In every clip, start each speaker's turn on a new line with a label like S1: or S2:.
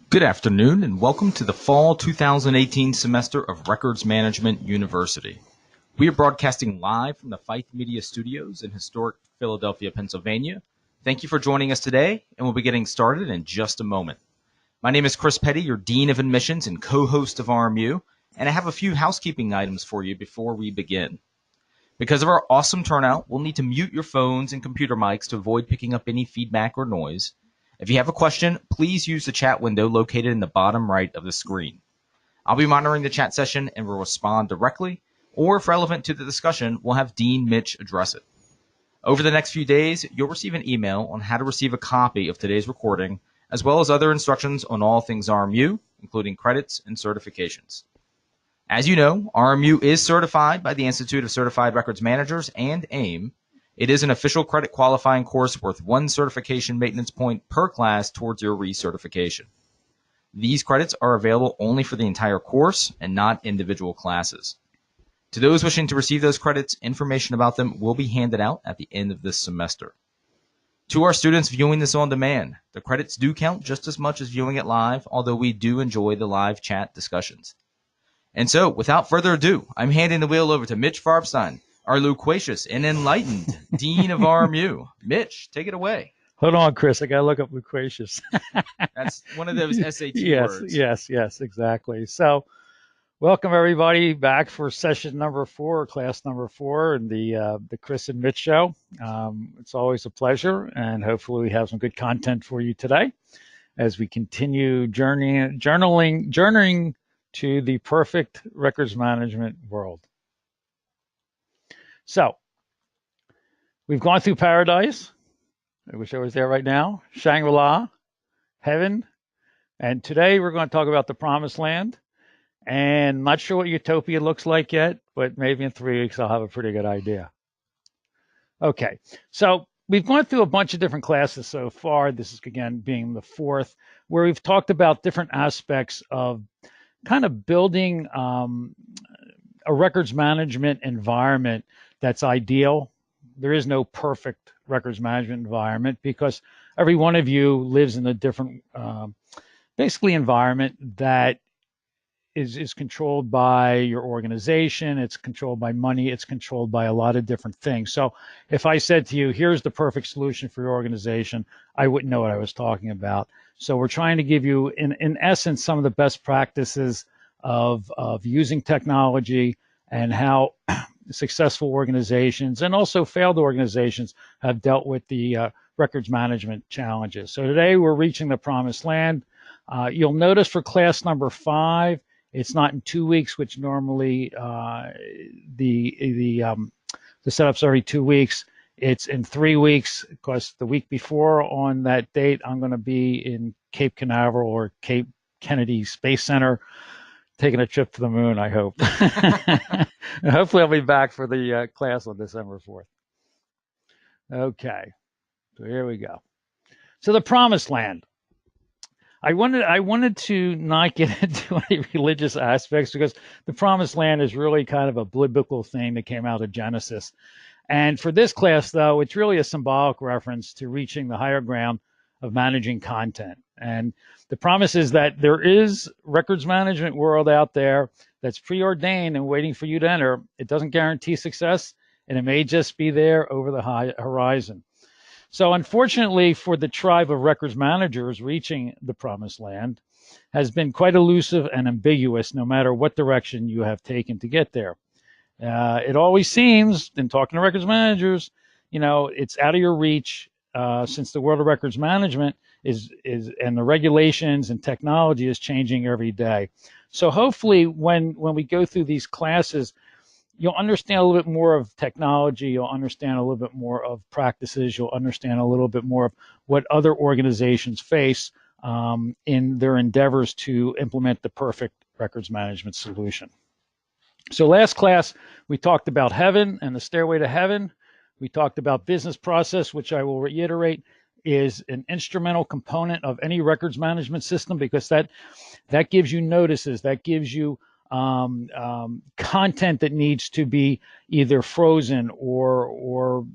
S1: Good afternoon and welcome to the fall 2018 semester of Records Management University. We are broadcasting live from the Fife Media Studios in historic Philadelphia, Pennsylvania. Thank you for joining us today, and we'll be getting started in just a moment. My name is Chris Petty, your Dean of Admissions and co-host of RMU, and I have a few housekeeping items for you before we begin. Because of our awesome turnout, we'll need to mute your phones and computer mics to avoid picking up any feedback or noise. If you have a question, please use the chat window located in the bottom right of the screen. I'll be monitoring the chat session and will respond directly, or if relevant to the discussion, we'll have Dean Mitch address it. Over the next few days, you'll receive an email on how to receive a copy of today's recording, as well as other instructions on all things RMU, including credits and certifications. As you know, RMU is certified by the Institute of Certified Records Managers and AIM. It is an official credit qualifying course worth 1 certification maintenance point per class towards your recertification. These credits are available only for the entire course and not individual classes. To those wishing to receive those credits, information about them will be handed out at the end of this semester. To our students viewing this on demand, the credits do count just as much as viewing it live, although we do enjoy the live chat discussions. And so, without further ado, I'm handing the wheel over to Mitch Farbstein, our loquacious and enlightened Dean of RMU. Mitch, take it away.
S2: Hold on, Chris. I got to look up loquacious.
S1: That's one of those SAT words.
S2: Yes, exactly. So, welcome everybody back for session number 4, class number 4, and the Chris and Mitch show. It's always a pleasure, and hopefully we have some good content for you today as we continue journeying to the perfect records management world. So, we've gone through paradise. I wish I was there right now. Shangri-La, heaven. And today we're going to talk about the promised land. And not sure what utopia looks like yet, but maybe in 3 weeks I'll have a pretty good idea. Okay, so we've gone through a bunch of different classes so far. This is, again, being the 4th, where we've talked about different aspects of kind of building a records management environment that's ideal. There is no perfect records management environment because every one of you lives in a different, basically, environment that is controlled by your organization, it's controlled by money, it's controlled by a lot of different things. So if I said to you, here's the perfect solution for your organization, I wouldn't know what I was talking about. So we're trying to give you, in essence, some of the best practices of using technology and how successful organizations and also failed organizations have dealt with the records management challenges. So today we're reaching the promised land. You'll notice for class number 5, it's not in 2 weeks, which normally the setup's every 2 weeks. It's in 3 weeks because the week before on that date, I'm going to be in Cape Canaveral or Cape Kennedy Space Center, taking a trip to the moon, I hope. And hopefully I'll be back for the class on December 4th. Okay, so here we go. So the promised land. I wanted to not get into any religious aspects because the promised land is really kind of a biblical thing that came out of Genesis. And for this class, though, it's really a symbolic reference to reaching the higher ground of managing content. And the promise is that there is records management world out there that's preordained and waiting for you to enter. It doesn't guarantee success, and it may just be there over the horizon. So unfortunately for the tribe of records managers, reaching the promised land has been quite elusive and ambiguous no matter what direction you have taken to get there. It always seems, in talking to records managers, it's out of your reach since the world of records management is and the regulations and technology is changing every day. So hopefully when we go through these classes, you'll understand a little bit more of technology, you'll understand a little bit more of practices, you'll understand a little bit more of what other organizations face in their endeavors to implement the perfect records management solution. So last class, we talked about heaven and the stairway to heaven. We talked about business process, which I will reiterate is an instrumental component of any records management system because that gives you notices, that gives you content that needs to be either frozen or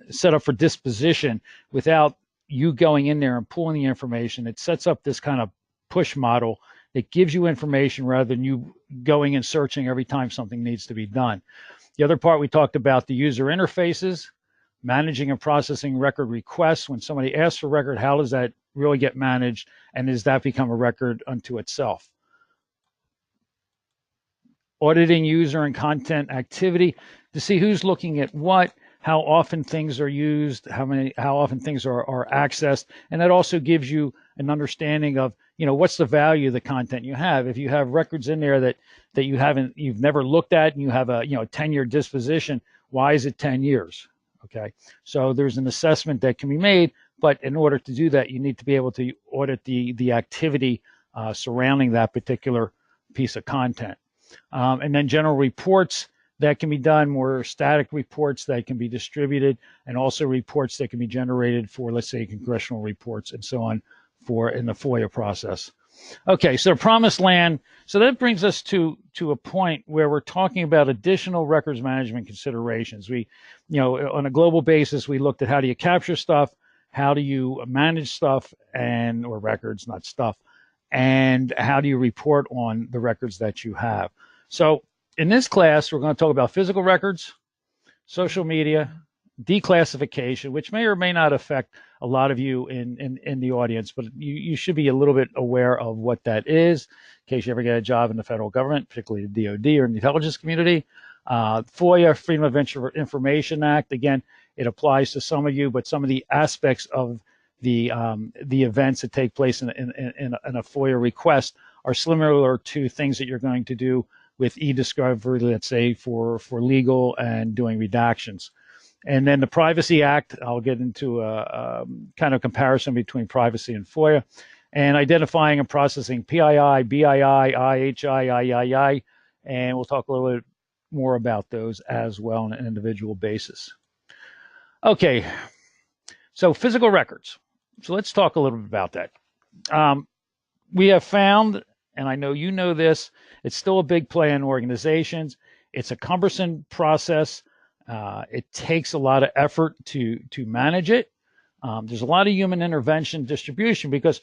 S2: set up for disposition without you going in there and pulling the information. It sets up this kind of push model that gives you information rather than you going and searching every time something needs to be done. The other part we talked about, the user interfaces, managing and processing record requests. When somebody asks for a record, how does that really get managed, and does that become a record unto itself? Auditing user and content activity to see who's looking at what, how often things are used, how often things are accessed, and that also gives you an understanding of, what's the value of the content you have. If you have records in there that you've never looked at, and you have a 10-year disposition, why is it 10 years? Okay, so there's an assessment that can be made, but in order to do that, you need to be able to audit the activity surrounding that particular piece of content. And then general reports that can be done, more static reports that can be distributed, and also reports that can be generated for, let's say, congressional reports and so on in the FOIA process. Okay, so promised land. So that brings us to a point where we're talking about additional records management considerations. We, on a global basis, we looked at how do you capture stuff, how do you manage stuff or records, not stuff, and how do you report on the records that you have. So in this class, we're going to talk about physical records, social media, declassification, which may or may not affect a lot of you in the audience, but you should be a little bit aware of what that is in case you ever get a job in the federal government, particularly the DoD or in the intelligence community. FOIA, Freedom of Information Act, again, it applies to some of you, but some of the aspects of the events that take place in a FOIA request are similar to things that you're going to do with e-discovery, let's say, for legal and doing redactions. And then the Privacy Act, I'll get into a kind of comparison between privacy and FOIA, and identifying and processing PII, BII, IHI, III, and we'll talk a little bit more about those as well on an individual basis. Okay, so physical records. So let's talk a little bit about that. We have found, and I know you know this, it's still a big play in organizations. It's a cumbersome process. It takes a lot of effort to manage it. There's a lot of human intervention distribution because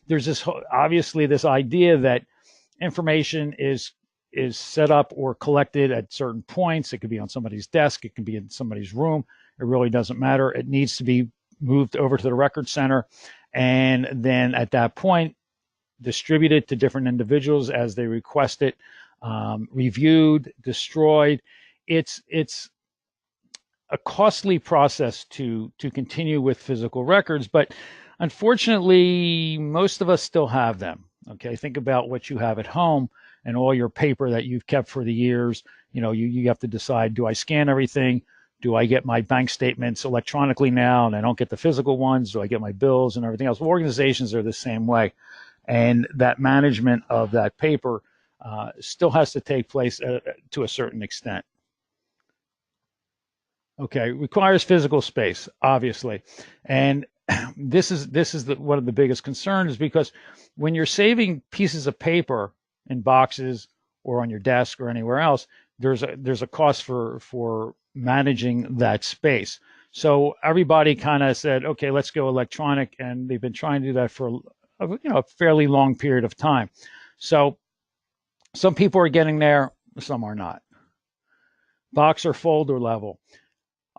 S2: there's obviously this idea that information is set up or collected at certain points. It could be on somebody's desk. It can be in somebody's room. It really doesn't matter. It needs to be moved over to the record center, and then at that point, distributed to different individuals as they request it, reviewed, destroyed. It's a costly process to continue with physical records, but unfortunately, most of us still have them. Okay, think about what you have at home and all your paper that you've kept for the years. You have to decide, do I scan everything? Do I get my bank statements electronically now and I don't get the physical ones? Do I get my bills and everything else? Well, organizations are the same way. And that management of that paper still has to take place to a certain extent. Okay, requires physical space, obviously. And this is one of the biggest concerns, because when you're saving pieces of paper in boxes or on your desk or anywhere else, there's a cost for managing that space. So everybody kind of said, okay, let's go electronic, and they've been trying to do that for a fairly long period of time. So some people are getting there, some are not. Box or folder level.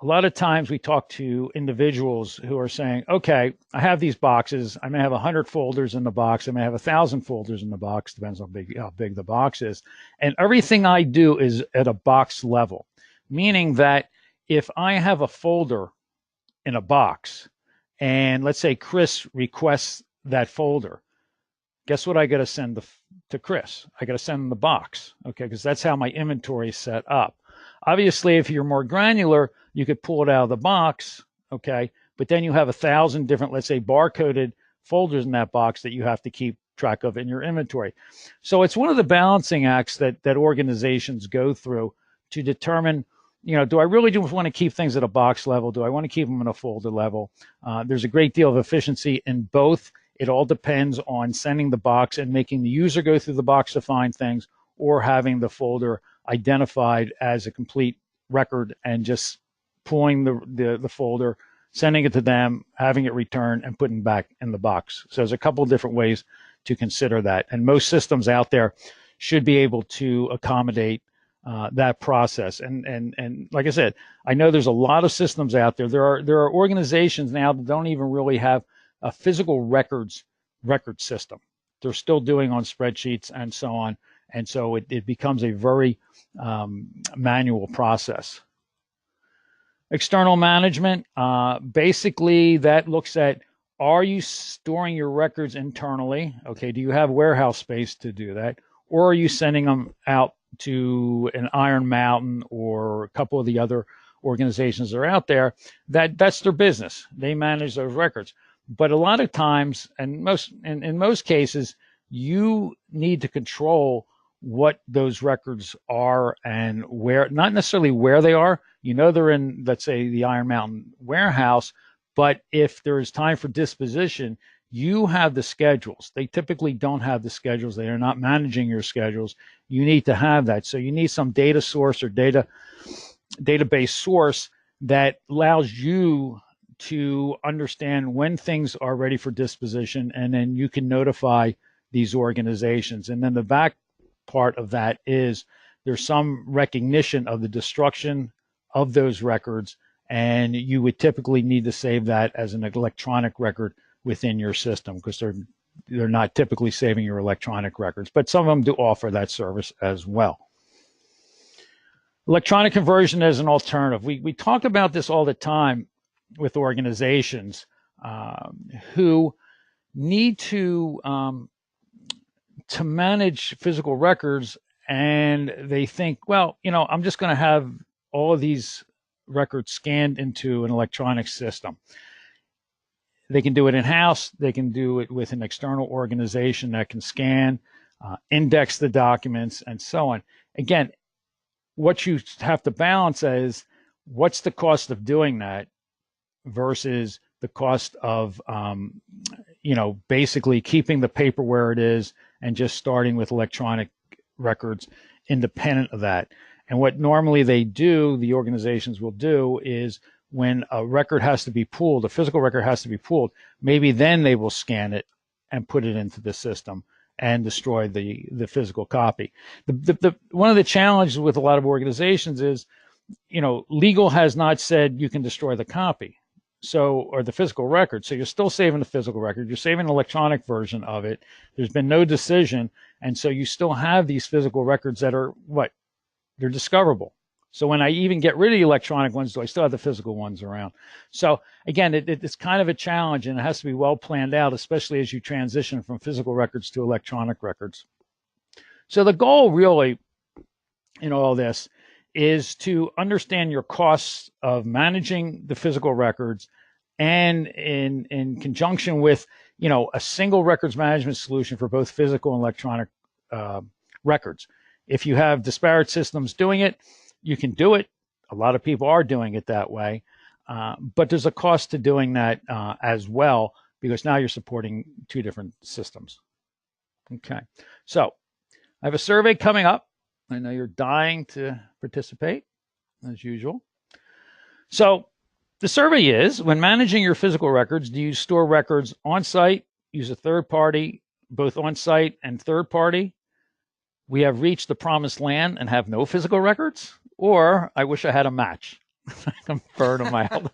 S2: A lot of times we talk to individuals who are saying, okay, I have these boxes. I may have 100 folders in the box. I may have 1,000 folders in the box. Depends on how big the box is. And everything I do is at a box level, meaning that if I have a folder in a box, and let's say Chris requests that folder, guess what I got to send to Chris? I got to send him the box, okay, because that's how my inventory is set up. Obviously, if you're more granular, you could pull it out of the box, okay, but then you have 1,000 different, let's say, barcoded folders in that box that you have to keep track of in your inventory. So it's one of the balancing acts that organizations go through to determine, do I really just want to keep things at a box level? Do I want to keep them at a folder level? There's a great deal of efficiency in both. It all depends on sending the box and making the user go through the box to find things, or having the folder identified as a complete record and just pulling the folder, sending it to them, having it returned, and putting it back in the box. So there's a couple of different ways to consider that. And most systems out there should be able to accommodate that process. And like I said, I know there's a lot of systems out there. There are organizations now that don't even really have a physical record system. They're still doing on spreadsheets and so on. And so it becomes a very manual process. External management, basically that looks at, are you storing your records internally? Okay, do you have warehouse space to do that? Or are you sending them out to an Iron Mountain or a couple of the other organizations that are out there? That's their business. They manage those records. But a lot of times, and in most cases, you need to control what those records are and where, not necessarily where they are. You know they're in, let's say, the Iron Mountain warehouse, but if there is time for disposition, you have the schedules. They typically don't have the schedules. They are not managing your schedules. You need to have that. So you need some data source or database source that allows you to understand when things are ready for disposition, and then you can notify these organizations. And then the back part of that is there's some recognition of the destruction of those records, and you would typically need to save that as an electronic record within your system, because they're not typically saving your electronic records, but some of them do offer that service as well. Electronic conversion as an alternative. We talk about this all the time with organizations who need to manage physical records, and they think, well, I'm just going to have all of these records scanned into an electronic system. They can do it in-house. They can do it with an external organization that can scan, index the documents, and so on. Again, what you have to balance is what's the cost of doing that versus the cost of, basically keeping the paper where it is and just starting with electronic records independent of that. And what normally the organizations will do is, when a record has to be pulled, a physical record has to be pulled, maybe then they will scan it and put it into the system and destroy the physical copy. One of the challenges with a lot of organizations is, legal has not said you can destroy the copy, or the physical record. So you're still saving the physical record. You're saving an electronic version of it. There's been no decision. And so you still have these physical records that are they're discoverable. So when I even get rid of the electronic ones, do I still have the physical ones around? So again, it's kind of a challenge, and it has to be well planned out, especially as you transition from physical records to electronic records. So the goal really in all this is to understand your costs of managing the physical records, and in conjunction with, a single records management solution for both physical and electronic records. If you have disparate systems doing it, you can do it. A lot of people are doing it that way, but there's a cost to doing that as well, because now you're supporting two different systems. Okay, so I have a survey coming up. I know you're dying to participate, as usual. So the survey is, when managing your physical records, do you store records on-site, use a third party, both on-site and third party? We have reached the promised land and have no physical records? Or I wish I had a match. I'm burning them out.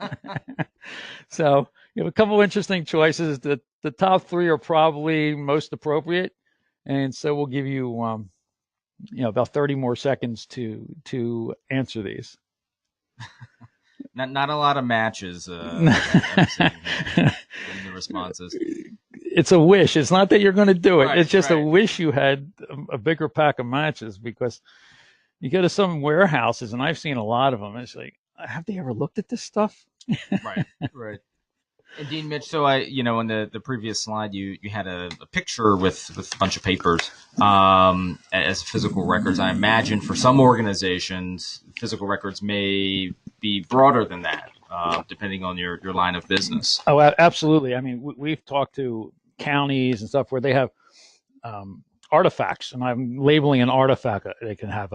S2: So you have a couple interesting choices. The top three are probably most appropriate. And so we'll give you, about 30 more seconds to answer these.
S1: Not a lot of matches. I'm seeing here in the responses.
S2: It's a wish. It's not that you're going to do it.
S1: Right,
S2: it's just
S1: right.
S2: a wish you had a bigger pack of matches, because you go to some warehouses, and I've seen a lot of them. It's like, have they ever looked at this stuff?
S1: Right. And Dean, Mitch, so in the previous slide, you had a picture with a bunch of papers as physical records. I imagine for some organizations, physical records may be broader than that, depending on your line of business.
S2: Oh, absolutely. I mean, we've talked to counties and stuff where they have artifacts, and I'm labeling an artifact. They can have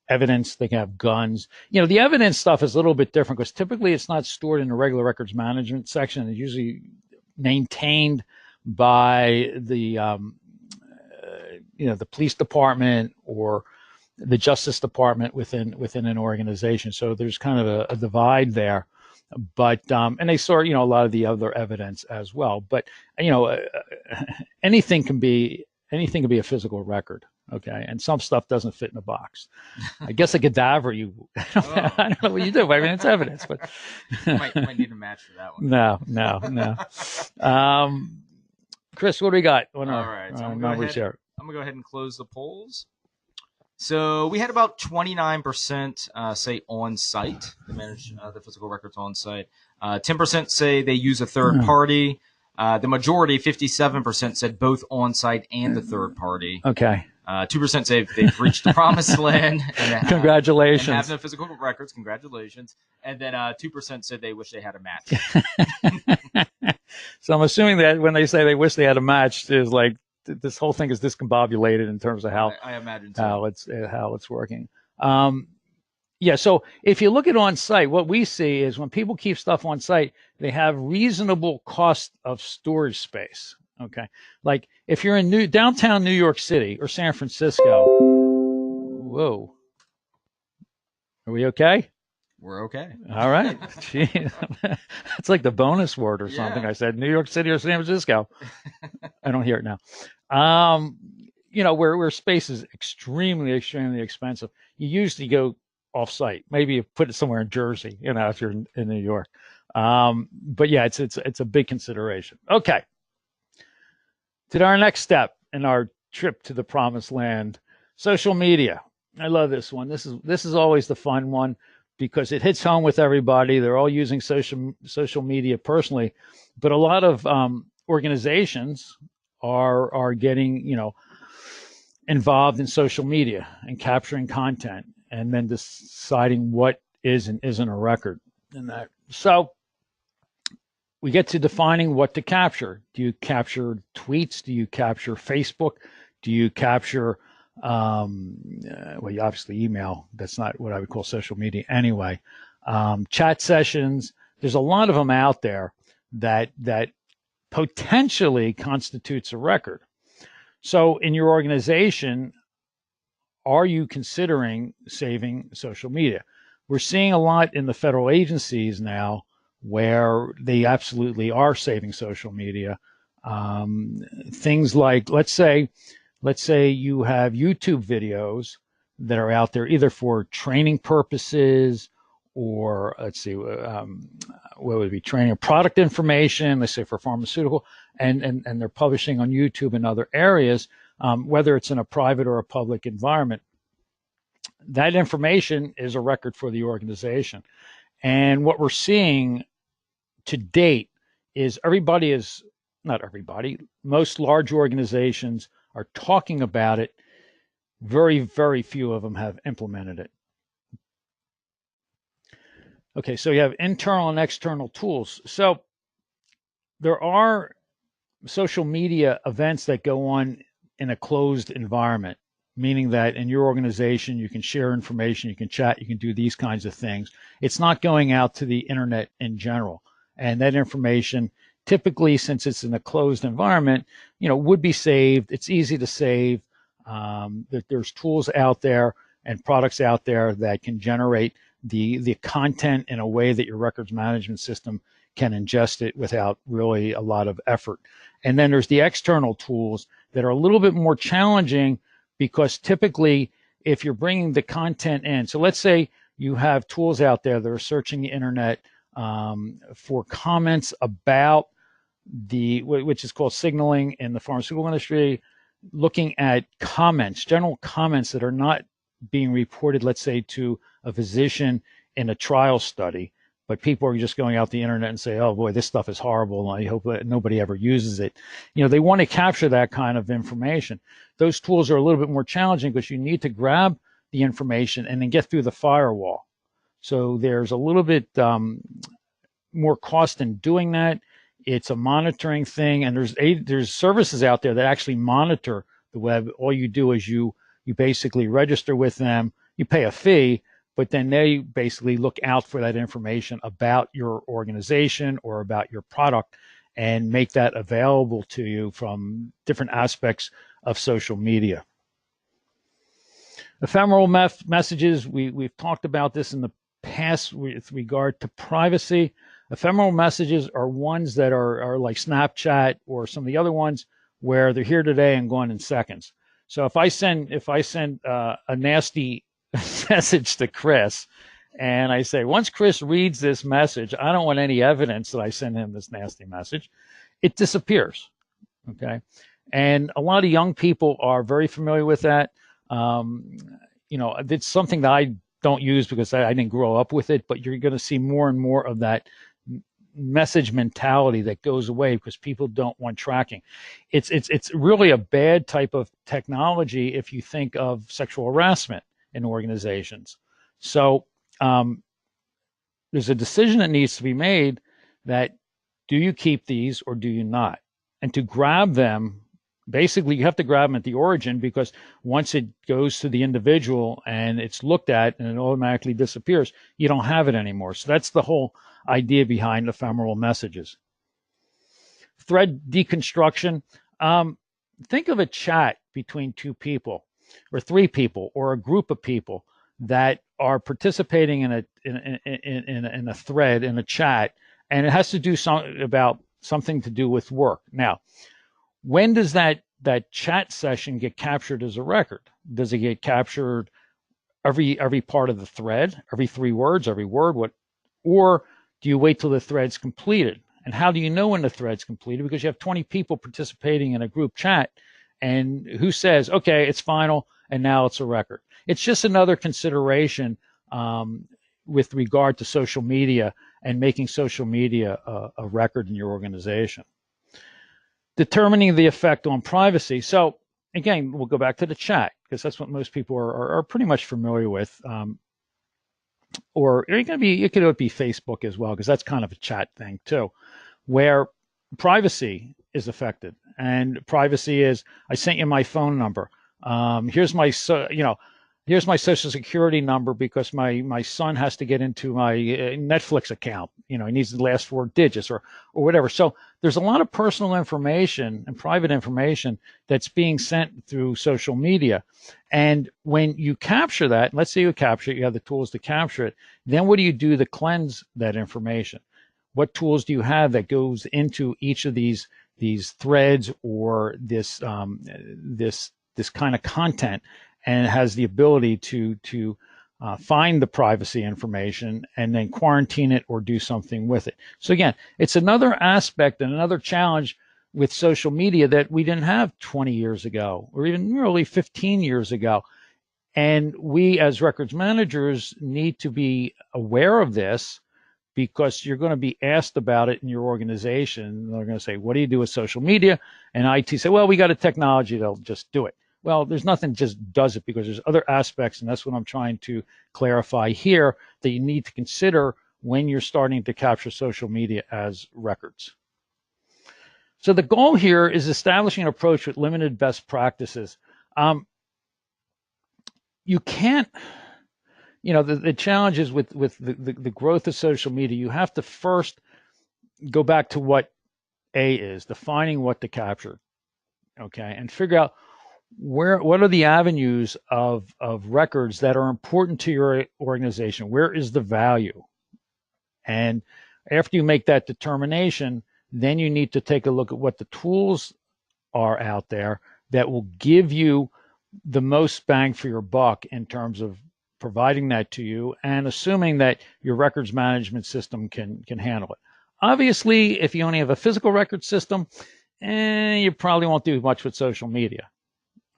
S2: evidence. They can have guns. You know, the evidence stuff is a little bit different because typically it's not stored in the regular records management section. It's usually maintained by the the police department or the justice department within an organization. So there's kind of a divide there. But and they store a lot of the other evidence as well. But anything can be a physical record. Okay, and some stuff doesn't fit in a box. I guess a cadaver, I don't know what you do, but I mean, it's evidence. But
S1: might need a match for that one.
S2: No. Chris, what do we got?
S1: All right, so I'm gonna go ahead and close the polls. So we had about 29% say on site. They manage the physical records on site. 10% say they use a third party. The majority, 57%, said both on site and the third party.
S2: Okay.
S1: 2% say they've reached the promised land. And,
S2: congratulations.
S1: And have no physical records. Congratulations. And then 2% said they wish they had a match.
S2: So I'm assuming that when they say they wish they had a match, there's like this whole thing is discombobulated in terms of how
S1: I imagine so.
S2: how it's working. So if you look at on site, what we see is when people keep stuff on site, they have reasonable cost of storage space. Okay, like if you're in downtown New York City or San Francisco. Whoa, are we okay?
S1: We're okay.
S2: All right. It's like the bonus word or something. I said New York City or San Francisco. I don't hear it now. Where space is extremely, extremely expensive, you usually go off-site. Maybe you put it somewhere in Jersey, if you're in New York. But yeah, it's a big consideration. Okay. To our next step in our trip to the promised land, social media. I love this one. This is always the fun one because it hits home with everybody. They're all using social media personally, but a lot of organizations are getting involved in social media and capturing content and then deciding what is and isn't a record in that. So we get to defining what to capture. Do you capture tweets? Do you capture Facebook? Do you capture, you obviously email. That's not what I would call social media anyway. Chat sessions. There's a lot of them out there that potentially constitutes a record. So in your organization, are you considering saving social media? We're seeing a lot in the federal agencies now where they absolutely are saving social media. Things like, let's say you have YouTube videos that are out there either for training purposes or what would be training or product information, let's say for pharmaceutical, and they're publishing on YouTube and other areas, whether it's in a private or a public environment. That information is a record for the organization. And what we're seeing to date is most large organizations are talking about it. Very, very few of them have implemented it. Okay, so you have internal and external tools. So there are social media events that go on in a closed environment, meaning that in your organization, you can share information, you can chat, you can do these kinds of things. It's not going out to the internet in general. And that information, typically, since it's in a closed environment, would be saved. It's easy to save. There's tools out there and products out there that can generate the content in a way that your records management system can ingest it without really a lot of effort. And then there's the external tools that are a little bit more challenging because typically if you're bringing the content in, so let's say you have tools out there that are searching the internet for comments about which is called signaling in the pharmaceutical industry, looking at comments, general comments that are not being reported, let's say, to a physician in a trial study, but people are just going out the internet and say, oh boy, this stuff is horrible, and I hope that nobody ever uses it. They want to capture that kind of information. Those tools are a little bit more challenging because you need to grab the information and then get through the firewall. So there's a little bit more cost in doing that. It's a monitoring thing, and there's services out there that actually monitor the web. All you do is you basically register with them. you pay a fee, but then they basically look out for that information about your organization or about your product and make that available to you from different aspects of social media. Ephemeral messages, we've talked about this in the past with regard to privacy. Ephemeral messages are ones that are like Snapchat or some of the other ones where they're here today and gone in seconds. So if I send a nasty message to Chris and I say, once Chris reads this message, I don't want any evidence that I sent him this nasty message, it disappears. Okay. And a lot of young people are very familiar with that. It's something that I don't use because I didn't grow up with it, but you're going to see more and more of that message mentality that goes away because people don't want tracking. It's really a bad type of technology if you think of sexual harassment in organizations. So there's a decision that needs to be made that do you keep these or do you not? And to grab them, basically you have to grab them at the origin, because once it goes to the individual and it's looked at and it automatically disappears, you don't have it anymore. So that's the whole idea behind ephemeral messages. Thread deconstruction. Think of a chat between two people or three people or a group of people that are participating in a thread, in a chat, and it has to do something to do with work. Now, when does that chat session get captured as a record? Does it get captured every part of the thread, every 3 words, every word? Or do you wait till the thread's completed? And how do you know when the thread's completed? Because you have 20 people participating in a group chat, and who says, okay, it's final, and now it's a record? It's just another consideration with regard to social media and making social media a record in your organization. Determining the effect on privacy. So again, we'll go back to the chat because that's what most people are pretty much familiar with. Or it could be Facebook as well, because that's kind of a chat thing too, where privacy is affected. And privacy is, I sent you my phone number. Here's my social security number because my son has to get into my Netflix account. He needs the last 4 digits or whatever. So there's a lot of personal information and private information that's being sent through social media. And when you capture that, let's say you capture it, you have the tools to capture it, then what do you do to cleanse that information? What tools do you have that goes into each of these threads or this kind of content, and it has the ability to find the privacy information and then quarantine it or do something with it? So again, it's another aspect and another challenge with social media that we didn't have 20 years ago or even really 15 years ago. And we as records managers need to be aware of this, because you're going to be asked about it in your organization. They're going to say, what do you do with social media? And IT say, well, we got a technology that'll just do it. Well, there's nothing just does it, because there's other aspects, and that's what I'm trying to clarify here, that you need to consider when you're starting to capture social media as records. So the goal here is establishing an approach with limited best practices. You can't, the challenges with the growth of social media, you have to first go back to what A is, defining what to capture, okay, and figure out what are the avenues of records that are important to your organization? Where is the value? And after you make that determination, then you need to take a look at what the tools are out there that will give you the most bang for your buck in terms of providing that to you, and assuming that your records management system can handle it. Obviously, if you only have a physical record system, you probably won't do much with social media.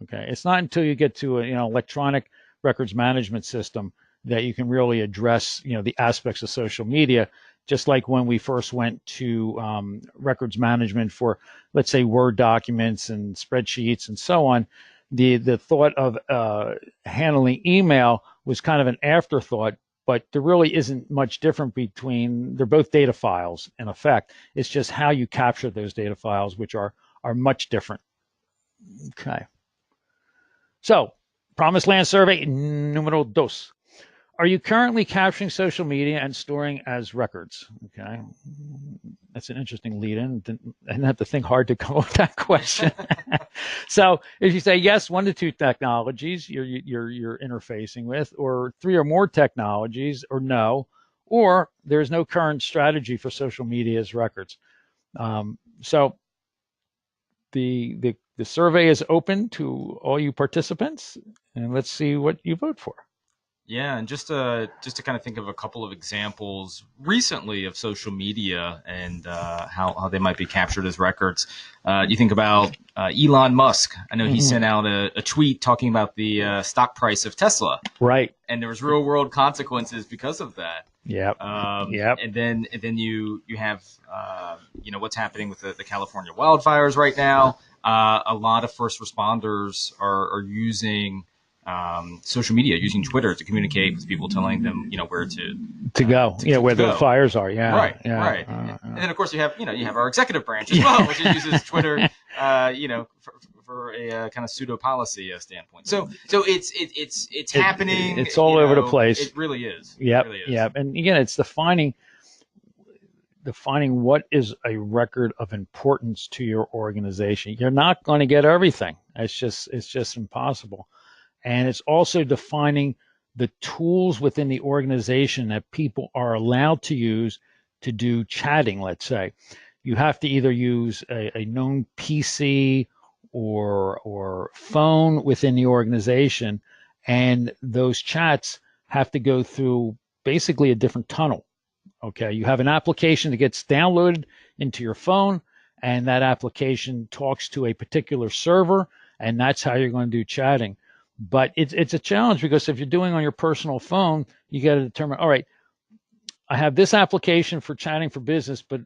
S2: Okay, it's not until you get to an electronic records management system that you can really address the aspects of social media. Just like when we first went to records management for, let's say, Word documents and spreadsheets and so on, the thought of handling email was kind of an afterthought, but there really isn't much different between, they're both data files in effect. It's just how you capture those data files, which are much different. Okay. So Promised Land survey numero dos. Are you currently capturing social media and storing as records? Okay, that's an interesting lead-in. I didn't have to think hard to come up with that question. So if you say yes, 1 to 2 technologies you're interfacing with, or 3 or more technologies, or no, or there's no current strategy for social media as records. So the survey is open to all you participants, and let's see what you vote for.
S1: Yeah, and just to kind of think of a couple of examples recently of social media and how they might be captured as records. You think about Elon Musk. I know he sent out a tweet talking about the stock price of Tesla.
S2: Right.
S1: And there was real world consequences because of that.
S2: Yep.
S1: And then you have what's happening with the California wildfires right now. A lot of first responders are using social media, using Twitter to communicate with people, telling them where to
S2: go, where the fires are.
S1: Right. And then of course you have our executive branch as well, which uses Twitter for a kind of pseudo policy standpoint. So it's happening.
S2: It's all over the place.
S1: It really is.
S2: Yep.
S1: It really is.
S2: Yep. And again, it's defining what is a record of importance to your organization. You're not going to get everything. It's just impossible. And it's also defining the tools within the organization that people are allowed to use to do chatting, let's say. You have to either use a known PC or phone within the organization, and those chats have to go through basically a different tunnel. Okay, you have an application that gets downloaded into your phone, and that application talks to a particular server, and that's how you're going to do chatting. But it's a challenge, because if you're doing on your personal phone, you got to determine, all right, I have this application for chatting for business, but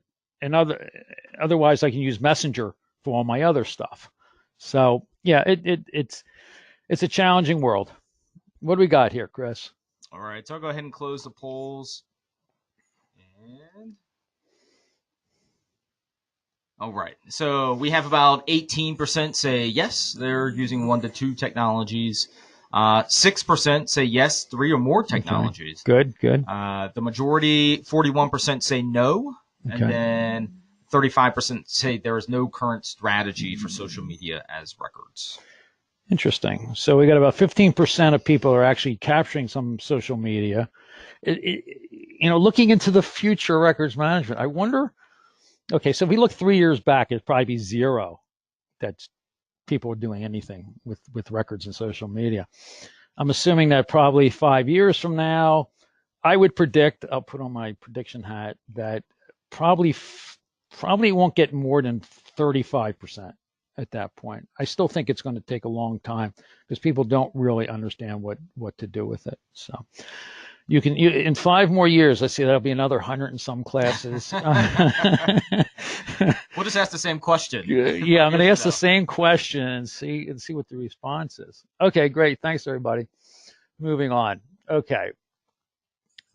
S2: otherwise I can use Messenger for all my other stuff. So yeah, it's a challenging world. What do we got here, Chris?
S1: All right, so I'll go ahead and close the polls. And all right, so we have about 18% say yes, they're using 1 to 2 technologies. 6% say yes, 3 or more technologies.
S2: Okay. Good.
S1: The majority, 41%, say no, and then 35% say there is no current strategy for social media as records.
S2: Interesting. So we got about 15% of people are actually capturing some social media. Looking into the future of records management, I wonder. Okay, so if we look 3 years back, it'd probably be 0 that people are doing anything with records and social media. I'm assuming that probably 5 years from now, I would predict, I'll put on my prediction hat, that probably won't get more than 35% at that point. I still think it's going to take a long time, because people don't really understand what to do with it. So you in 5 more years, let's see, that'll be another 100 and some classes.
S1: We'll just ask the same question.
S2: Yeah, I'm going to ask the same question and see what the response is. Okay, great. Thanks, everybody. Moving on. Okay.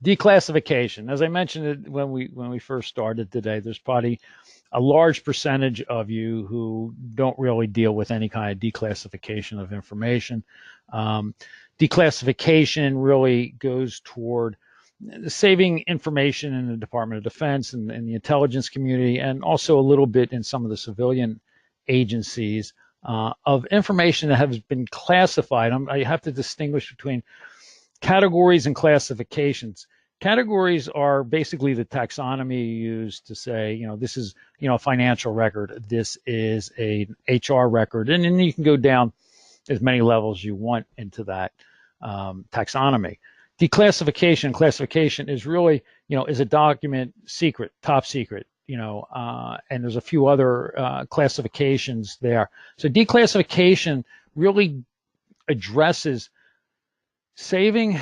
S2: Declassification. As I mentioned when we first started today, there's probably a large percentage of you who don't really deal with any kind of declassification of information. Declassification really goes toward saving information in the Department of Defense and the intelligence community, and also a little bit in some of the civilian agencies of information that has been classified. I have to distinguish between categories and classifications. Categories are basically the taxonomy used to say, this is, a financial record, this is an HR record, and then you can go down as many levels you want into that taxonomy. Declassification and classification is really, is a document secret, top secret, and there's a few other classifications there. So declassification really addresses saving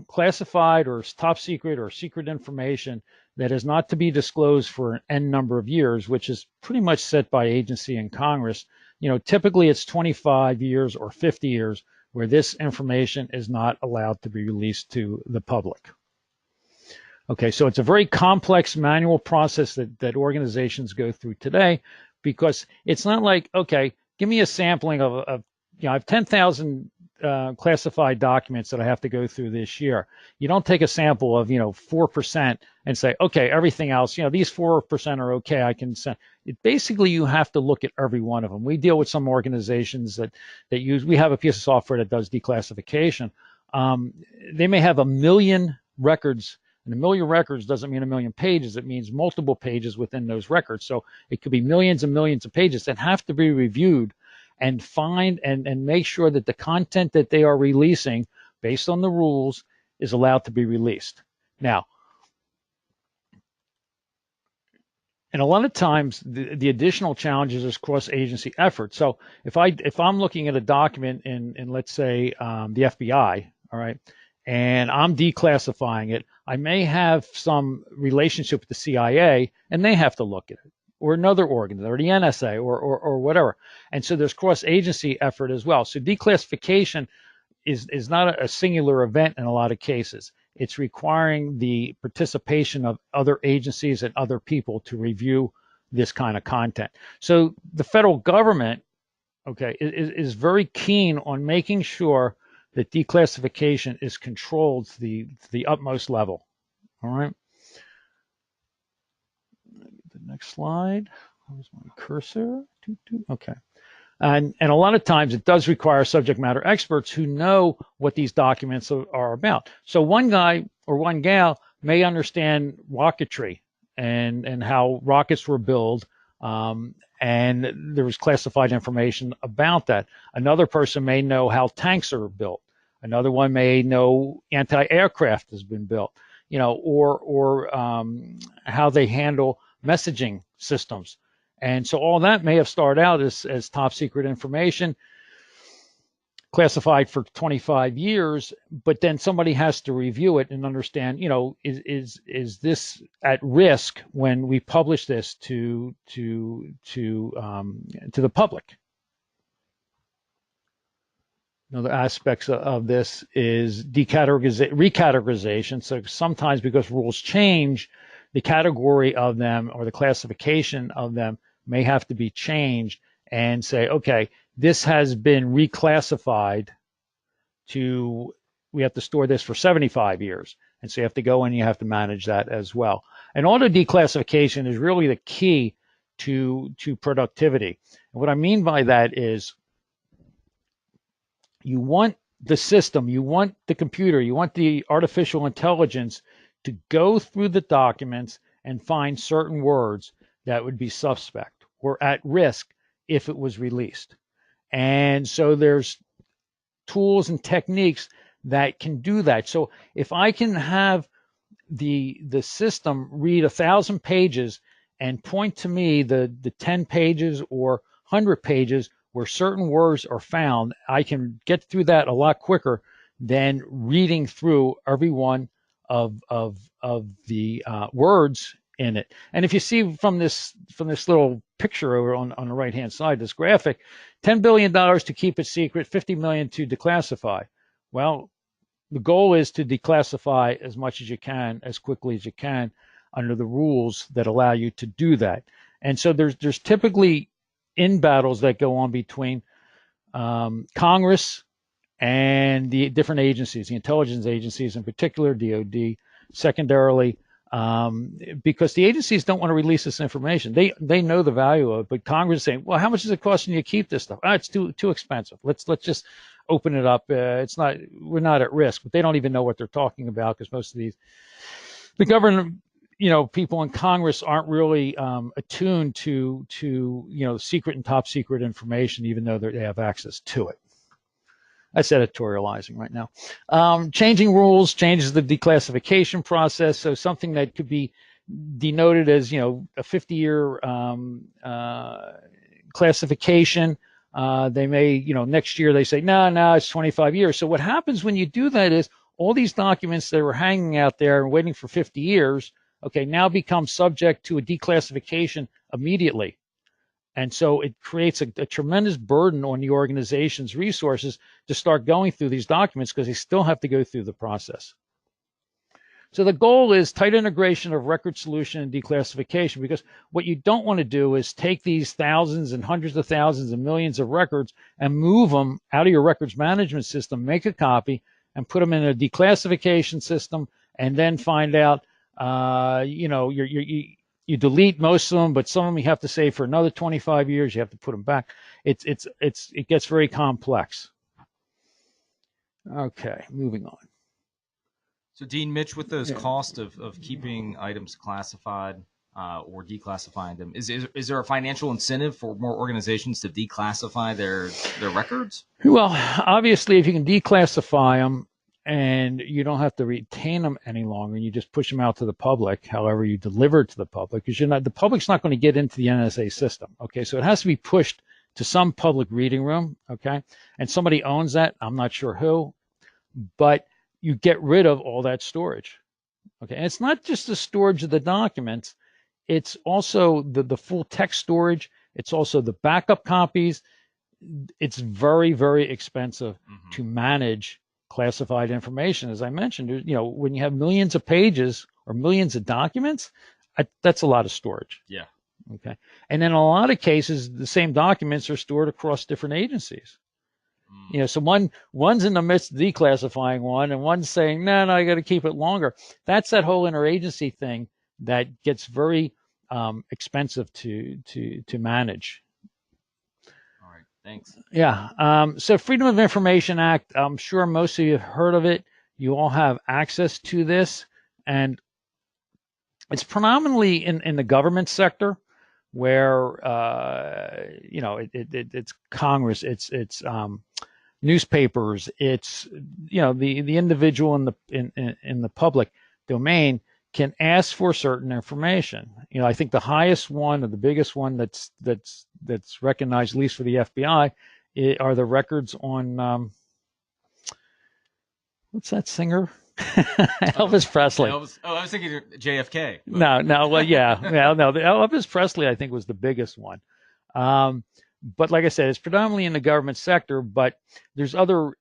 S2: classified or top secret or secret information that is not to be disclosed for an N number of years, which is pretty much set by agency and Congress. Typically it's 25 years or 50 years where this information is not allowed to be released to the public. Okay, so it's a very complex manual process that organizations go through today, because it's not like, okay, give me a sampling of I have 10,000 classified documents that I have to go through this year. You don't take a sample of 4% and say, okay, everything else, these 4% are okay, I can send. Basically, you have to look at every one of them. We deal with some organizations that use. We have a piece of software that does declassification. They may have 1 million records. And 1 million records doesn't mean 1 million pages. It means multiple pages within those records. So it could be millions and millions of pages that have to be reviewed and find and make sure that the content that they are releasing based on the rules is allowed to be released. Now, and a lot of times the additional challenges is cross-agency effort. So if I'm looking at a document in let's say the FBI, all right, and I'm declassifying it, I may have some relationship with the CIA, and they have to look at it, or another organ, or the NSA, or whatever. And so there's cross-agency effort as well. So declassification is not a singular event in a lot of cases. It's requiring the participation of other agencies and other people to review this kind of content. So the federal government, okay, is very keen on making sure that declassification is controlled to the utmost level. All right. The next slide. Where's my cursor? Okay. And a lot of times it does require subject matter experts who know what these documents are about. So one guy or one gal may understand rocketry and how rockets were built, and there was classified information about that. Another person may know how tanks are built. Another one may know anti-aircraft has been built, or how they handle messaging systems. And so all that may have started out as top secret information, classified for 25 years, but then somebody has to review it and understand, is this at risk when we publish this to the public? Another aspects of this is recategorization. So sometimes because rules change, the category of them or the classification of them may have to be changed and say, okay, this has been reclassified to, we have to store this for 75 years. And so you have to go and you have to manage that as well. And auto declassification is really the key to productivity. And what I mean by that is you want the system, you want the computer, you want the artificial intelligence to go through the documents and find certain words that would be suspect or at risk if it was released. And so there's tools and techniques that can do that. So if I can have the system read 1,000 pages and point to me the 10 pages or 100 pages where certain words are found, I can get through that a lot quicker than reading through every one of the words in it. And if you see from this little picture over on the right hand side, this graphic, $10 billion to keep it secret, $50 million to declassify. Well, the goal is to declassify as much as you can, as quickly as you can, under the rules that allow you to do that. And so there's typically in battles that go on between Congress and the different agencies, the intelligence agencies in particular, DOD, secondarily, because the agencies don't want to release this information. They know the value of it, but Congress is saying, well, how much is it costing you to keep this stuff? It's too expensive. Let's just open it up. We're not at risk, but they don't even know what they're talking about because most of the government, people in Congress aren't really attuned to secret and top secret information, even though they have access to it. That's editorializing right now. Changing rules changes the declassification process. So something that could be denoted as, a 50-year classification, they may, next year they say, no, it's 25 years. So what happens when you do that is all these documents that were hanging out there and waiting for 50 years, okay, now become subject to a declassification immediately. And so it creates a tremendous burden on the organization's resources to start going through these documents because they still have to go through the process. So the goal is tight integration of record solution and declassification, because what you don't want to do is take these thousands and hundreds of thousands and millions of records and move them out of your records management system, make a copy, and put them in a declassification system, and then find out, you delete most of them, but some of them you have to save for another 25 years. You have to put them back. It gets very complex. Okay, moving on.
S1: So, Dean, Mitch, with those costs of keeping items classified or declassifying them, is there a financial incentive for more organizations to declassify their records?
S2: Well, obviously, if you can declassify them and you don't have to retain them any longer, and you just push them out to the public, however you deliver it to the public, because the public's not going to get into the NSA system. Okay, so it has to be pushed to some public reading room. Okay, and somebody owns that. I'm not sure who, but you get rid of all that storage. Okay, and it's not just the storage of the documents, it's also the full text storage, it's also the backup copies. It's very, very expensive to manage classified information. As I mentioned, when you have millions of pages or millions of documents, that's a lot of storage.
S1: Yeah.
S2: Okay, and in a lot of cases, the same documents are stored across different agencies. So one's in the midst of declassifying one, and one's saying, no, I got to keep it longer. That's that whole interagency thing that gets very expensive to manage.
S1: All right, thanks.
S2: Yeah. So Freedom of Information Act, I'm sure most of you have heard of it. You all have access to this, and it's predominantly in the government sector, where it's Congress, it's newspapers, it's the individual in the public domain can ask for certain information. I think the highest one or the biggest one that's recognized, at least for the FBI, are the records on what's that singer? Elvis Presley.
S1: I was thinking JFK.
S2: But... No. Well, yeah. No. Elvis Presley, I think, was the biggest one. But like I said, it's predominantly in the government sector, but there's other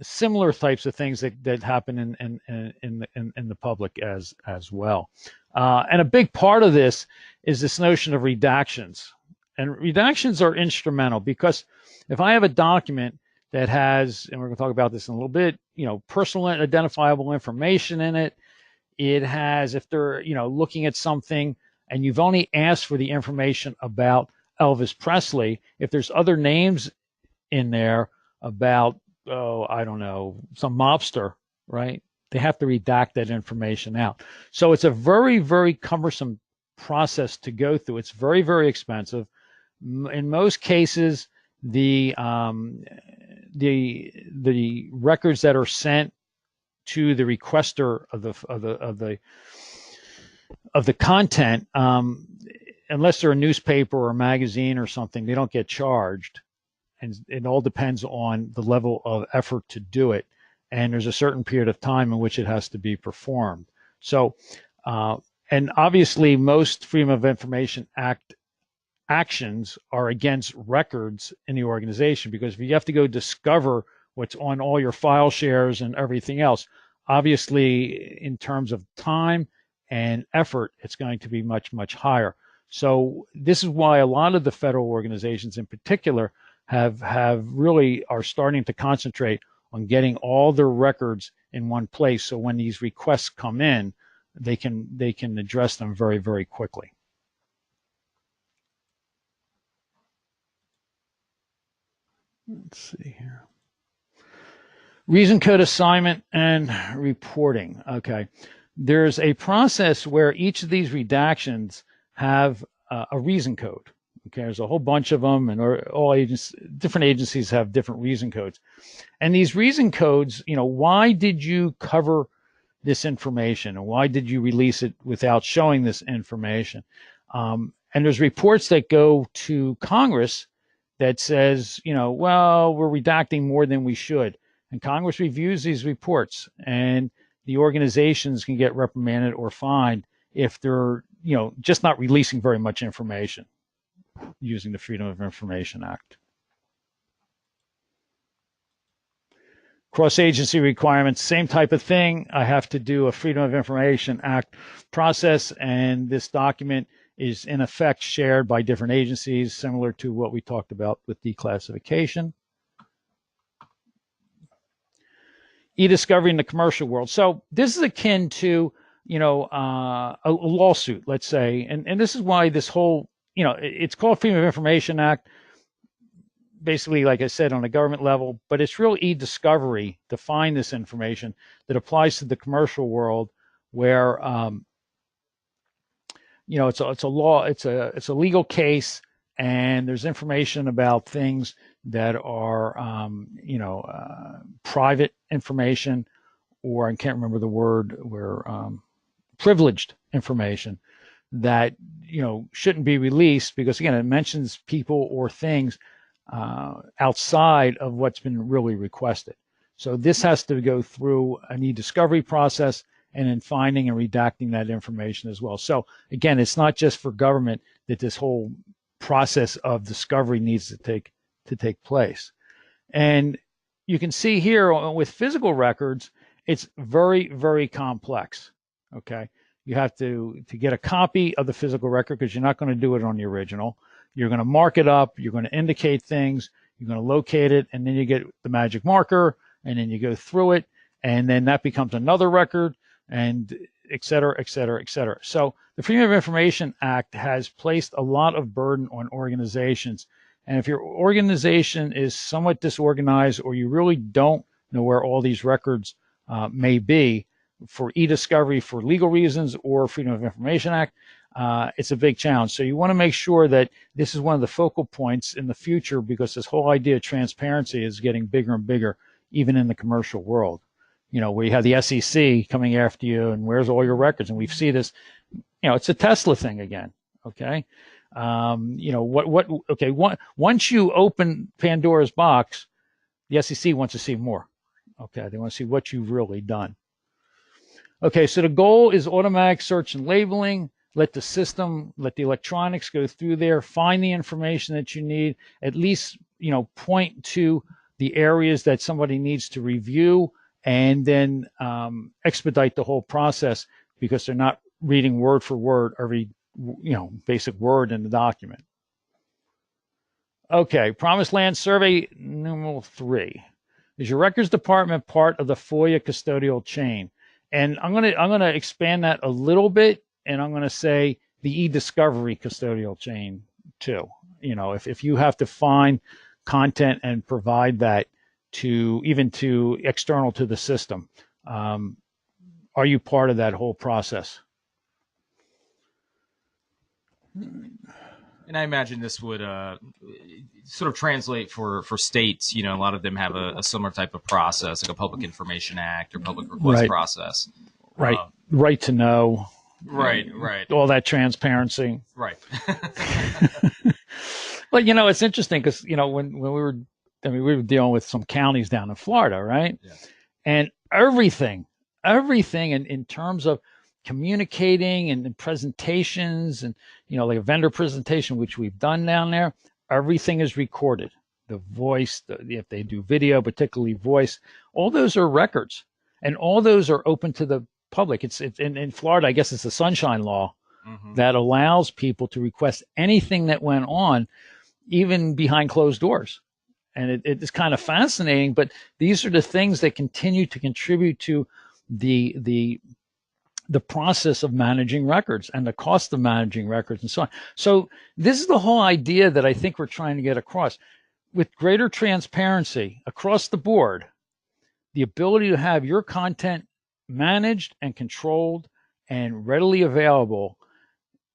S2: similar types of things that happen in the public as well. And a big part of this is this notion of redactions. And redactions are instrumental, because if I have a document that has, and we're going to talk about this in a little bit, personal identifiable information in it, it has, if they're, looking at something and you've only asked for the information about Elvis Presley, if there's other names in there about, I don't know, some mobster, right? They have to redact that information out. So it's a very, very cumbersome process to go through. It's very, very expensive. In most cases, the records that are sent to the requester of the content, unless they're a newspaper or a magazine or something, they don't get charged. And it all depends on the level of effort to do it. And there's a certain period of time in which it has to be performed. So, and obviously most Freedom of Information Act actions are against records in the organization, because if you have to go discover what's on all your file shares and everything else, obviously in terms of time and effort, it's going to be much, much higher. So this is why a lot of the federal organizations in particular have really are starting to concentrate on getting all their records in one place. So when these requests come in, they can address them very, very quickly. Let's see here. Reason code assignment and reporting. Okay. There's a process where each of these redactions have a reason code. Okay, there's a whole bunch of them, and different agencies have different reason codes. And these reason codes, why did you cover this information, and why did you release it without showing this information? And there's reports that go to Congress that says, well, we're redacting more than we should. And Congress reviews these reports, and the organizations can get reprimanded or fined if they're, just not releasing very much information using the Freedom of Information Act. Cross-agency requirements, same type of thing. I have to do a Freedom of Information Act process, and this document is in effect shared by different agencies, similar to what we talked about with declassification. E-discovery in the commercial world. So this is akin to, a lawsuit, let's say, and this is why this whole, it's called Freedom of Information Act, basically, like I said, on a government level, but it's real e-discovery to find this information that applies to the commercial world, where it's a law, it's a legal case, and there's information about things that are private information, or I can't remember the word, where privileged information that shouldn't be released, because again, it mentions people or things outside of what's been really requested. So this has to go through an e-discovery process, and in finding and redacting that information as well. So again, it's not just for government that this whole process of discovery needs to take place. And you can see here with physical records, it's very, very complex. Okay, you have to get a copy of the physical record, because you're not going to do it on the original. You're going to mark it up, you're going to indicate things, you're going to locate it, and then you get the magic marker, and then you go through it, and then that becomes another record, and et cetera, et cetera, et cetera. So the Freedom of Information Act has placed a lot of burden on organizations. And if your organization is somewhat disorganized, or you really don't know where all these records may be, for e-discovery for legal reasons or Freedom of Information Act, it's a big challenge. So you want to make sure that this is one of the focal points in the future, because this whole idea of transparency is getting bigger and bigger, even in the commercial world. Where you have the SEC coming after you, and where's all your records? And we see this, it's a Tesla thing again. Okay. Once you open Pandora's box, the SEC wants to see more. Okay. They want to see what you've really done. Okay. So the goal is automatic search and labeling. Let the electronics go through there, find the information that you need, at least, point to the areas that somebody needs to review, and then expedite the whole process, because they're not reading word for word every basic word in the document. Okay, Promised Land Survey numeral 3. Is your records department part of the FOIA custodial chain? And I'm gonna expand that a little bit, and I'm gonna say the e-discovery custodial chain too. If you have to find content and provide that to external to the system, are you part of that whole process?
S1: And I imagine this would sort of translate for states. A lot of them have a similar type of process, like a Public Information Act or public request process.
S2: Right. Right to know.
S1: Right.
S2: All that transparency.
S1: Right.
S2: But it's interesting, because when we were dealing with some counties down in Florida, right? Yeah. And everything in terms of communicating and presentations, and like a vendor presentation, which we've done down there, everything is recorded. The voice, if they do video, particularly voice, all those are records, and all those are open to the public. It's in Florida, I guess it's the Sunshine Law, that allows people to request anything that went on, even behind closed doors. And it's kind of fascinating, but these are the things that continue to contribute to the process of managing records and the cost of managing records and so on. So this is the whole idea that I think we're trying to get across. With greater transparency across the board, the ability to have your content managed and controlled and readily available,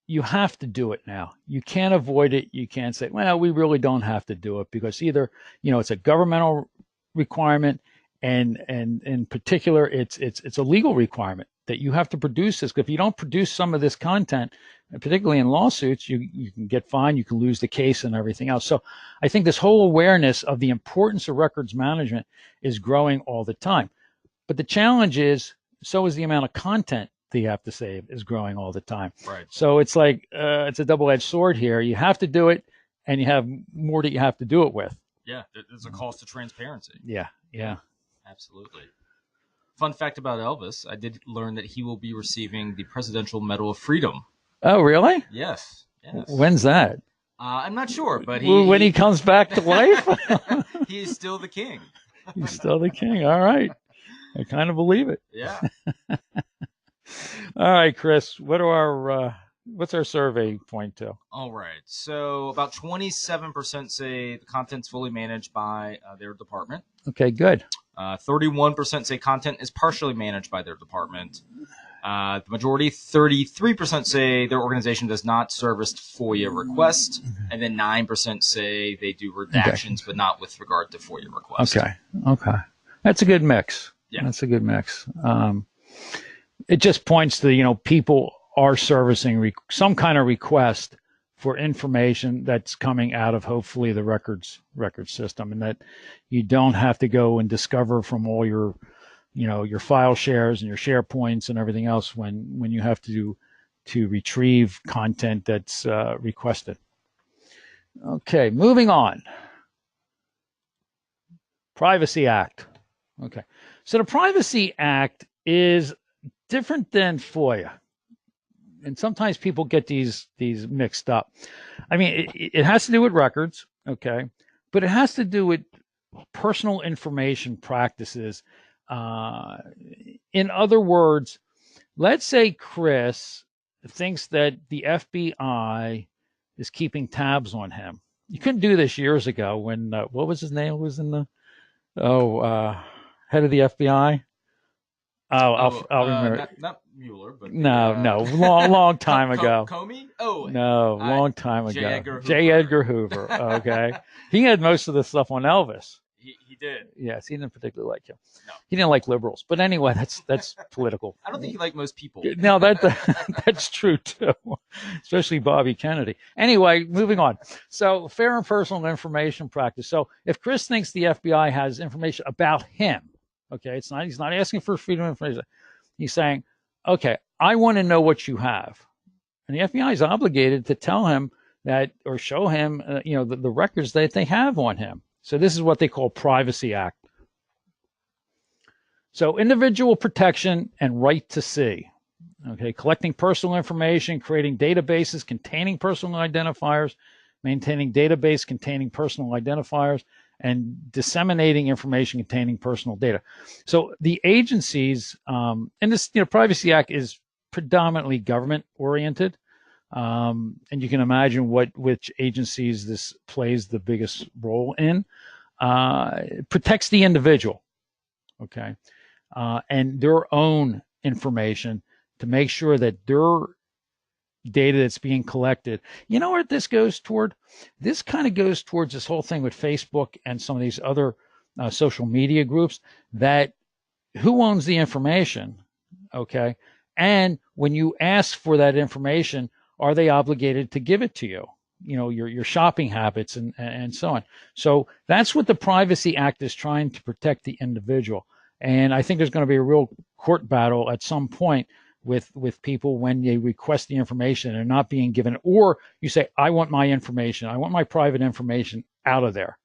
S2: you have to do it now. You can't avoid it. You can't say, well, we really don't have to do it, because either, it's a governmental requirement, and in particular, it's a legal requirement that you have to produce this. If you don't produce some of this content, particularly in lawsuits, you can get fined, you can lose the case and everything else. So I think this whole awareness of the importance of records management is growing all the time. But the challenge is, so is the amount of content that you have to save is growing all the time.
S1: Right.
S2: So it's like, it's a double-edged sword here. You have to do it, and you have more that you have to do it with.
S1: Yeah, there's a cost to transparency.
S2: Yeah.
S1: Absolutely. Fun fact about Elvis, I did learn that he will be receiving the Presidential Medal of Freedom.
S2: Oh, really?
S1: Yes. Yes.
S2: When's that?
S1: I'm not sure, but
S2: when he comes back to life?
S1: He is still the king.
S2: He's still the king. All right. I kind of believe it.
S1: Yeah.
S2: All right, Chris, what's our survey point to?
S1: All right. So about 27% say the content's fully managed by their department.
S2: Okay, good.
S1: 31% say content is partially managed by their department. The majority, 33%, say their organization does not service FOIA requests, and then 9% say they do redactions, but not with regard to FOIA requests.
S2: Okay. That's a good mix.
S1: Yeah.
S2: That's a good mix. It just points to, people are servicing some kind of request for information that's coming out of hopefully the record system, and that you don't have to go and discover from all your file shares and your SharePoints and everything else when you have to retrieve content that's requested. Okay, moving on. Privacy Act. Okay, so the Privacy Act is different than FOIA, and sometimes people get these mixed up. I mean, it has to do with records, okay, but it has to do with personal information practices. In other words, let's say Chris thinks that the FBI is keeping tabs on him. You couldn't do this years ago when what was his name? Who was in the head of the FBI? I'll remember.
S1: Not Mueller, but
S2: long time ago.
S1: Comey? Oh,
S2: no, long time ago.
S1: J.
S2: Edgar Hoover. Okay, he had most of the stuff on Elvis.
S1: He did.
S2: Yes, he didn't particularly like him.
S1: No.
S2: He didn't like liberals. But anyway, that's political.
S1: I don't think he liked most people.
S2: No, that's true too, especially Bobby Kennedy. Anyway, moving on. So fair and personal information practice. So if Chris thinks the FBI has information about him, okay, he's not asking for freedom of information. He's saying, okay, I want to know what you have. And the FBI is obligated to tell him that or show him, the records that they have on him. So this is what they call Privacy Act. So individual protection and right to see. Okay, collecting personal information, creating databases containing personal identifiers, maintaining database containing personal identifiers, and disseminating information containing personal data. So the agencies, and this Privacy Act is predominantly government oriented. And you can imagine which agencies this plays the biggest role in. It protects the individual, okay, and their own information to make sure that their data that's being collected. You know what this goes toward? This kind of goes towards this whole thing with Facebook and some of these other social media groups, that who owns the information, okay? And when you ask for that information, are they obligated to give it to you? Your shopping habits and so on. So that's what the Privacy Act is trying to protect the individual. And I think there's going to be a real court battle at some point with people when they request the information and they're not being given, or you say, I want my information, I want my private information out of there,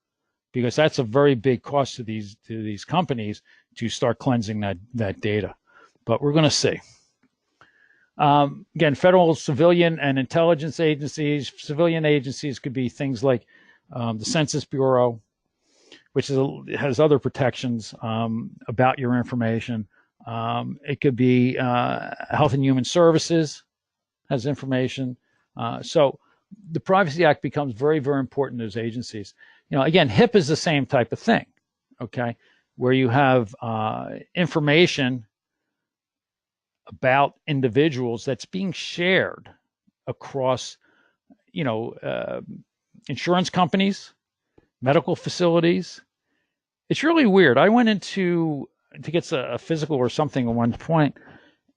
S2: because that's a very big cost to these companies to start cleansing that data. But we're going to see. Again, federal, civilian, and intelligence agencies. Civilian agencies could be things like the Census Bureau, which has other protections about your information. It could be Health and Human Services has information. So the Privacy Act becomes very, very important to those agencies. Again, HIPAA is the same type of thing, okay, where you have information about individuals that's being shared across, insurance companies, medical facilities. It's really weird. I went into to get a physical or something at one point,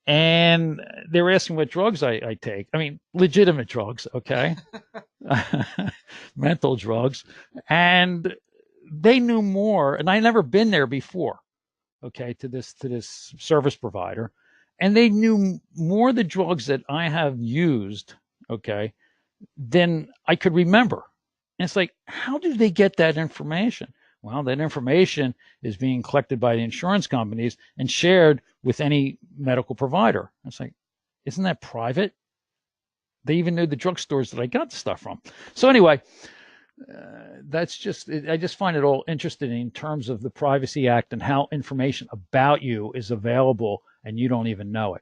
S2: and they were asking what drugs I take. I mean, legitimate drugs, okay, mental drugs, and they knew more. And I never been there before, okay, to this service provider. And they knew more the drugs that I have used, okay, than I could remember. And it's like, how do they get that information? Well, that information is being collected by the insurance companies and shared with any medical provider. It's like, isn't that private? They even knew the drugstores that I got the stuff from. So anyway, that's just, I just find it all interesting in terms of the Privacy Act and how information about you is available and you don't even know it.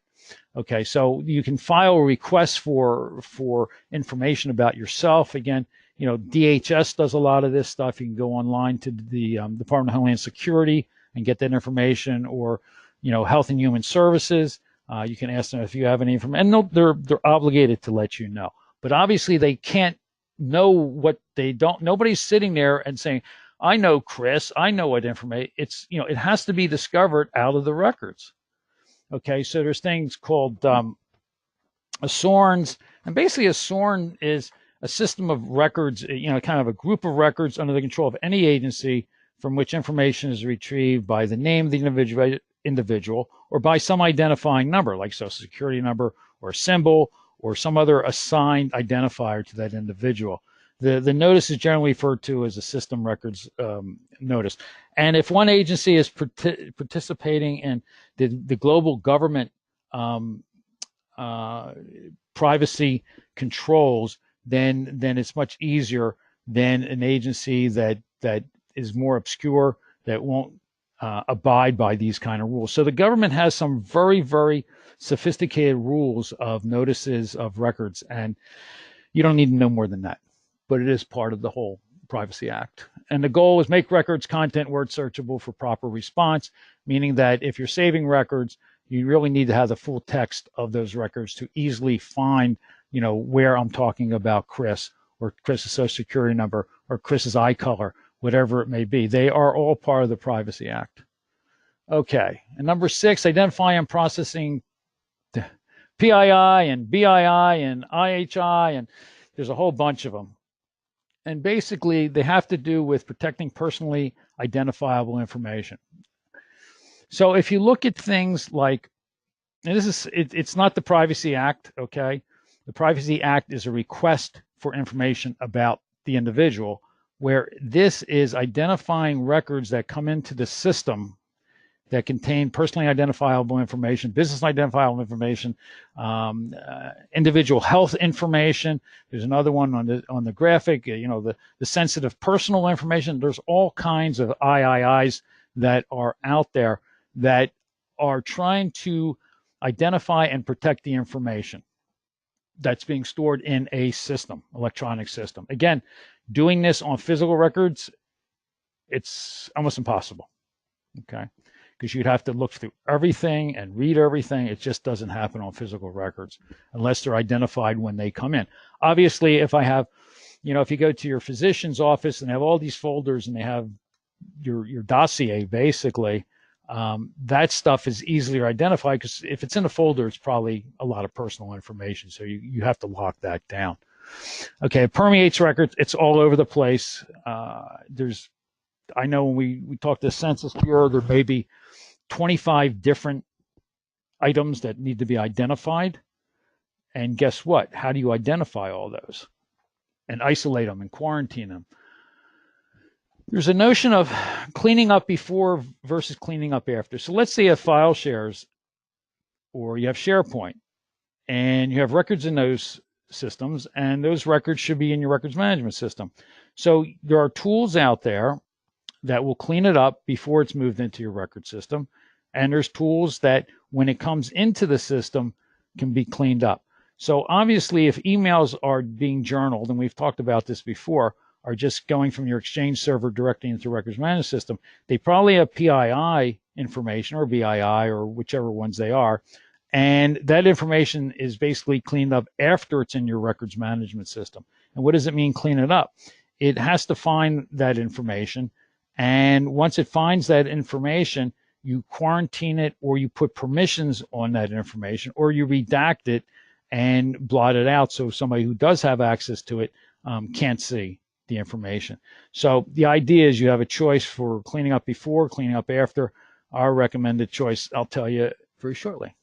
S2: Okay, so you can file requests for information about yourself. Again, you know, DHS does a lot of this stuff. You can go online to the Department of Homeland Security and get that information, or, you know, Health and Human Services. You can ask them if you have any information, and they're obligated to let you know. But obviously, they can't know what they don't. Nobody's sitting there and saying, "I know Chris. I know what information." It's, you know, it has to be discovered out of the records. Okay, so there's things called a SORNs, and basically a SORN is a system of records, you know, kind of a group of records under the control of any agency from which information is retrieved by the name of the individual or by some identifying number, like Social Security number or symbol or some other assigned identifier to that individual. The notice is generally referred to as a system records notice. And if one agency is participating in the global government privacy controls, then it's much easier than an agency that is more obscure, that won't abide by these kind of rules. So the government has some very, very sophisticated rules of notices of records, and you don't need to know more than that. But it is part of the whole Privacy Act. And the goal is make records content word searchable for proper response, meaning that if you're saving records, you really need to have the full text of those records to easily find, you know, where I'm talking about Chris, or Chris's Social Security number, or Chris's eye color, whatever it may be. They are all part of the Privacy Act. Okay, and number 6, identifying and processing PII and BII and IHI, and there's a whole bunch of them. And basically, they have to do with protecting personally identifiable information. So if you look at things like, and this is, it's not the Privacy Act, okay? The Privacy Act is a request for information about the individual, where this is identifying records that come into the system that contain personally identifiable information, business identifiable information, individual health information. There's another one on the graphic, you know, the sensitive personal information. There's all kinds of IIIs that are out there that are trying to identify and protect the information that's being stored in a system, electronic system. Again, doing this on physical records, it's almost impossible, okay? Because you'd have to look through everything and read everything. It just doesn't happen on physical records unless they're identified when they come in. Obviously, if I have, you know, if you go to your physician's office and have all these folders and they have your dossier, basically, that stuff is easier identified, because if it's in a folder, it's probably a lot of personal information. So you have to lock that down. Okay, it permeates records. It's all over the place. I know when we talk to the Census Bureau, there may be 25 different items that need to be identified. And guess what? How do you identify all those and isolate them and quarantine them? There's a notion of cleaning up before versus cleaning up after. So let's say you have file shares, or you have SharePoint, and you have records in those systems, and those records should be in your records management system. So there are tools out there that will clean it up before it's moved into your record system. And there's tools that, when it comes into the system, can be cleaned up. So obviously, if emails are being journaled, and we've talked about this before, are just going from your Exchange server directly into the records management system, they probably have PII information, or BII, or whichever ones they are. And that information is basically cleaned up after it's in your records management system. And what does it mean, clean it up? It has to find that information. And once it finds that information, you quarantine it, or you put permissions on that information, or you redact it and blot it out so somebody who does have access to it can't see the information. So the idea is you have a choice for cleaning up before, cleaning up after. Our recommended choice, I'll tell you very shortly.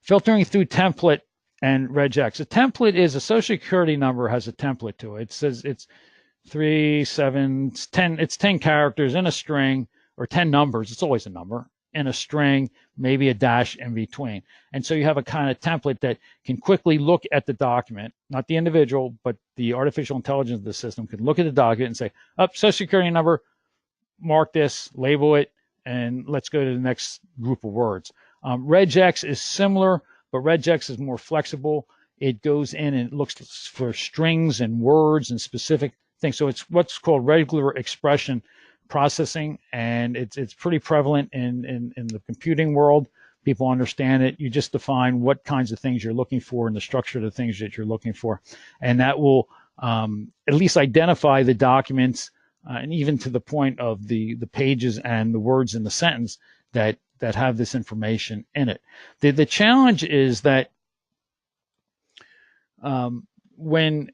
S2: Filtering through template and regex. A template is a Social Security number has a template to it. It says it's 3, 7, it's 10. It's 10 characters in a string, or 10 numbers. It's always a number in a string, maybe a dash in between. And so you have a kind of template that can quickly look at the document, not the individual, but the artificial intelligence of the system can look at the document and say, Social Security number, mark this, label it, and let's go to the next group of words. Regex is similar, but Regex is more flexible. It goes in and looks for strings and words and specific things. So it's what's called regular expression processing, and it's pretty prevalent in the computing world. People understand it. You just define what kinds of things you're looking for and the structure of the things that you're looking for, and that will at least identify the documents, and even to the point of the pages and the words in the sentence that have this information in it. The challenge is that when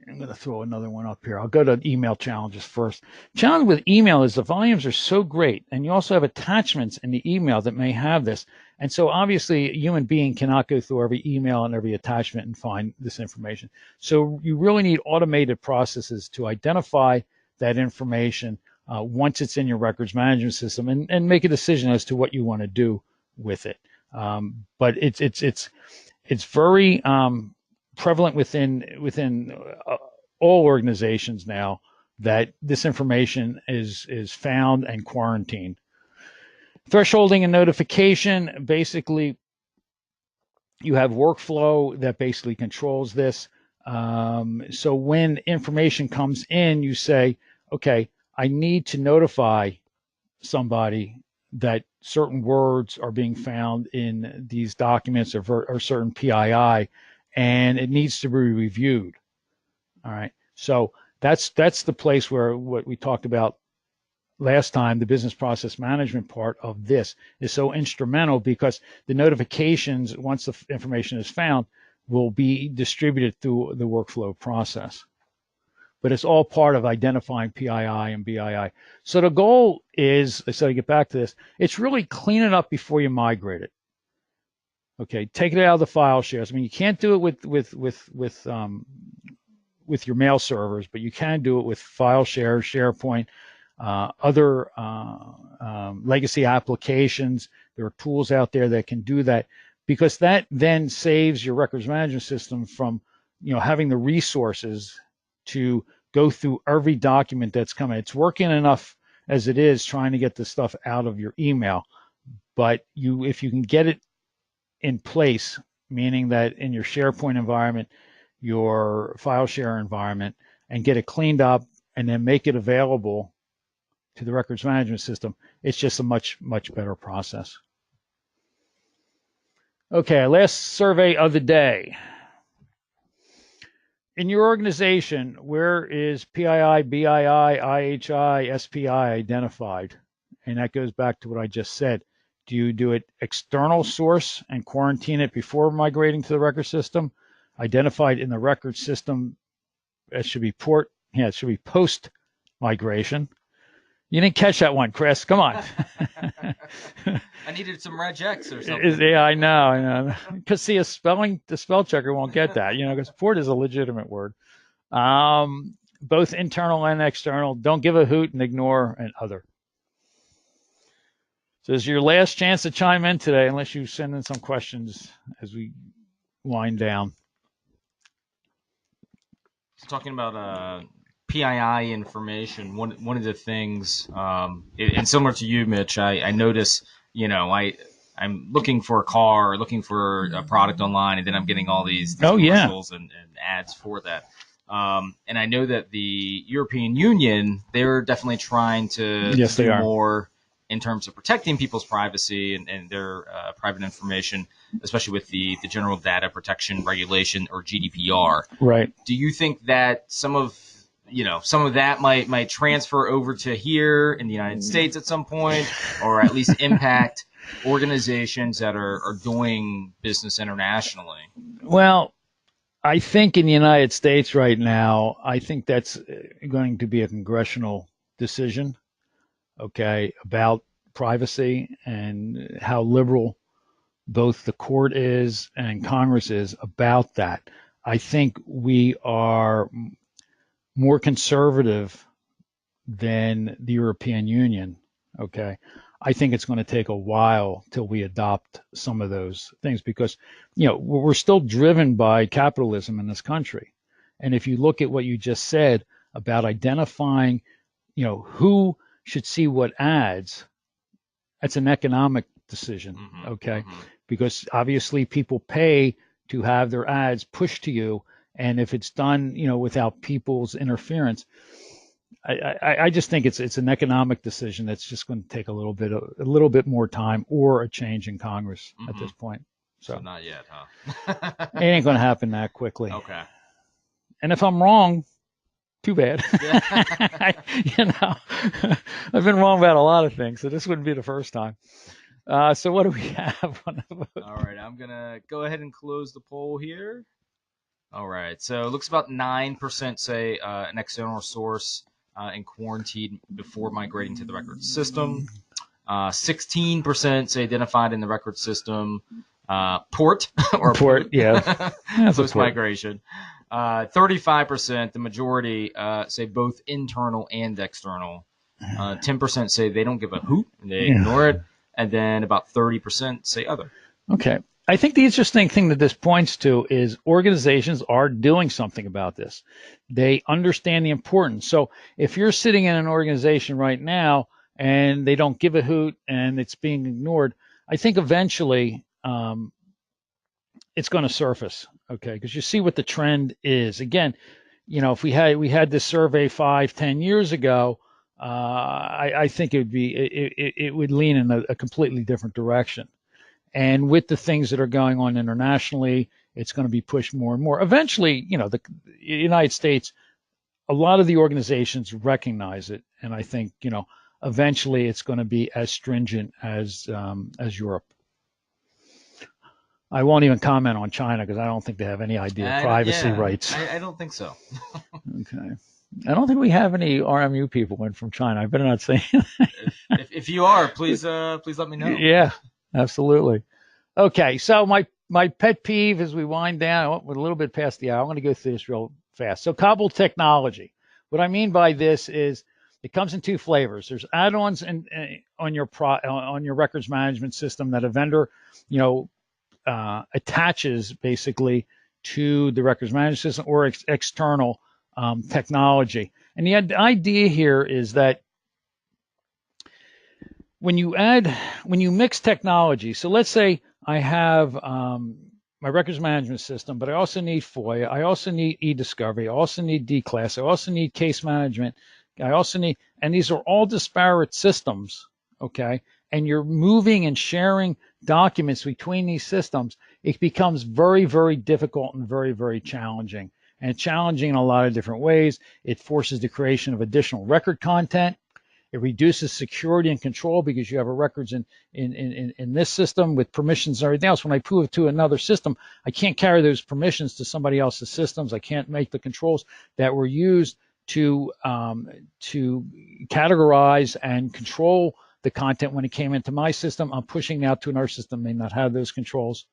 S2: I'm going to throw another one up here. I'll go to email challenges first. Challenge with email is the volumes are so great, and you also have attachments in the email that may have this. And so obviously a human being cannot go through every email and every attachment and find this information. So you really need automated processes to identify that information once it's in your records management system, and make a decision as to what you want to do with it. But it's very prevalent within all organizations now that this information is found and quarantined. Thresholding and notification, basically you have workflow that basically controls this. So when information comes in, you say, okay, I need to notify somebody that certain words are being found in these documents or certain PII, and it needs to be reviewed. All right. So that's the place where what we talked about last time, the business process management part of this is so instrumental, because the notifications, once the information is found, will be distributed through the workflow process. But it's all part of identifying PII and BII. So the goal is, so to get back to this, it's really clean it up before you migrate it. Okay, take it out of the file shares. I mean, you can't do it with your mail servers, but you can do it with file shares, SharePoint, other legacy applications. There are tools out there that can do that, because that then saves your records management system from, having the resources to go through every document that's coming. It's working enough as it is trying to get the stuff out of your email, but if you can get it in place, meaning that in your SharePoint environment, your file share environment, and get it cleaned up and then make it available to the records management system, it's just a much, much better process. Okay, last survey of the day. In your organization, where is PII, BII, IHI, SPI identified? And that goes back to what I just said. Do you do it external source and quarantine it before migrating to the record system? Identified in the record system, it should be it should be post migration. You didn't catch that one, Chris. Come on.
S1: I needed some regex or something.
S2: Yeah, I know. Because see, the spell checker won't get that, because port is a legitimate word. Both internal and external. Don't give a hoot and ignore an other. So this is your last chance to chime in today, unless you send in some questions as we wind down.
S1: Talking about PII information, one of the things, and similar to you, Mitch, I notice, I'm looking for a car, or looking for a product online, and then I'm getting all these commercials and ads for that. And I know that the European Union, they're definitely trying to do more in terms of protecting people's privacy and their private information, especially with the General Data Protection Regulation, or GDPR.
S2: Right.
S1: Do you think that some of that might transfer over to here in the United States at some point, or at least impact organizations that are doing business internationally?
S2: Well, I think in the United States right now, I think that's going to be a congressional decision, okay, about privacy and how liberal both the court is and Congress is about that. I think we are more conservative than the European Union, okay, I think it's going to take a while till we adopt some of those things because, we're still driven by capitalism in this country. And if you look at what you just said about identifying, who should see what ads, that's an economic decision, okay? Because obviously people pay to have their ads pushed to you, and if it's done, without people's interference, I just think it's an economic decision that's just going to take a little bit more time or a change in Congress at this point.
S1: So not yet, huh?
S2: It ain't going to happen that quickly.
S1: Okay.
S2: And if I'm wrong, too bad.
S1: Yeah.
S2: I've been wrong about a lot of things, so this wouldn't be the first time. So what do we have on the vote?
S1: All right, I'm going to go ahead and close the poll here. All right, so it looks about 9% say an external source and quarantined before migrating to the record system. 16% say identified in the record system. Port or
S2: port, yeah.
S1: Post migration. 35%, the majority, say both internal and external. 10% say they don't give a hoot and they ignore it, and then about 30% say other.
S2: Okay. I think the interesting thing that this points to is organizations are doing something about this. They understand the importance. So if you're sitting in an organization right now and they don't give a hoot and it's being ignored, I think eventually it's going to surface, okay? Because you see what the trend is. Again, if we had this survey 5-10 years ago, I think it would lean in a completely different direction. And with the things that are going on internationally, it's going to be pushed more and more. Eventually, the United States, a lot of the organizations recognize it, and I think eventually it's going to be as stringent as Europe. I won't even comment on China because I don't think they have any idea of privacy rights.
S1: I don't think so.
S2: Okay. I don't think we have any RMU people in from China. I better not say.
S1: if you are, please let me know.
S2: Yeah, absolutely. Okay, so my pet peeve as we wind down, we're a little bit past the hour. I'm going to go through this real fast. So Cobble technology. What I mean by this is it comes in two flavors. There's add-ons on your records management system that a vendor, attaches basically to the records management system or external technology. And the idea here is that when you mix technology, so let's say I have my records management system, but I also need FOIA, I also need e-discovery, I also need DClass, I also need case management, I also need, and these are all disparate systems, okay? And you're moving and sharing documents between these systems, it becomes very, very difficult and very, very challenging. And challenging in a lot of different ways. It forces the creation of additional record content. It reduces security and control because you have records in this system with permissions and everything else. When I move it to another system, I can't carry those permissions to somebody else's systems. I can't make the controls that were used to categorize and control the content when it came into my system. I'm pushing out to another system, may not have those controls.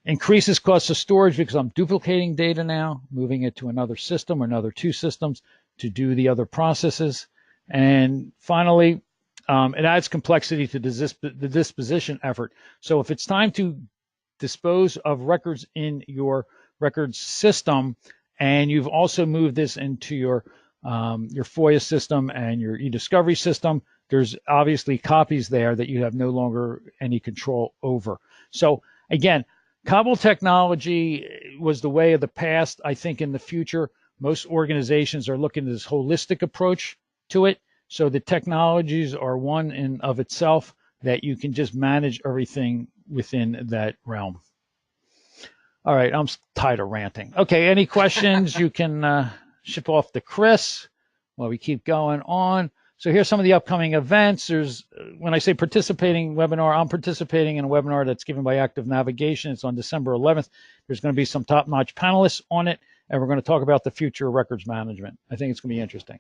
S2: Increases cost of storage because I'm duplicating data now, moving it to another system or another two systems to do the other processes. And finally, it adds complexity to the disposition effort. So if it's time to dispose of records in your records system, and you've also moved this into your FOIA system and your e-discovery system, there's obviously copies there that you have no longer any control over. So again, Cobble technology was the way of the past. I think in the future, most organizations are looking at this holistic approach to it. So the technologies are one in of itself that you can just manage everything within that realm. All right, I'm tired of ranting. Okay, any questions? You can ship off to Chris while we keep going on. So here's some of the upcoming events. There's, when I say participating webinar, I'm participating in a webinar that's given by Active Navigation. It's on December 11th. There's going to be some top-notch panelists on it, and we're going to talk about the future of records management. I think it's going to be interesting.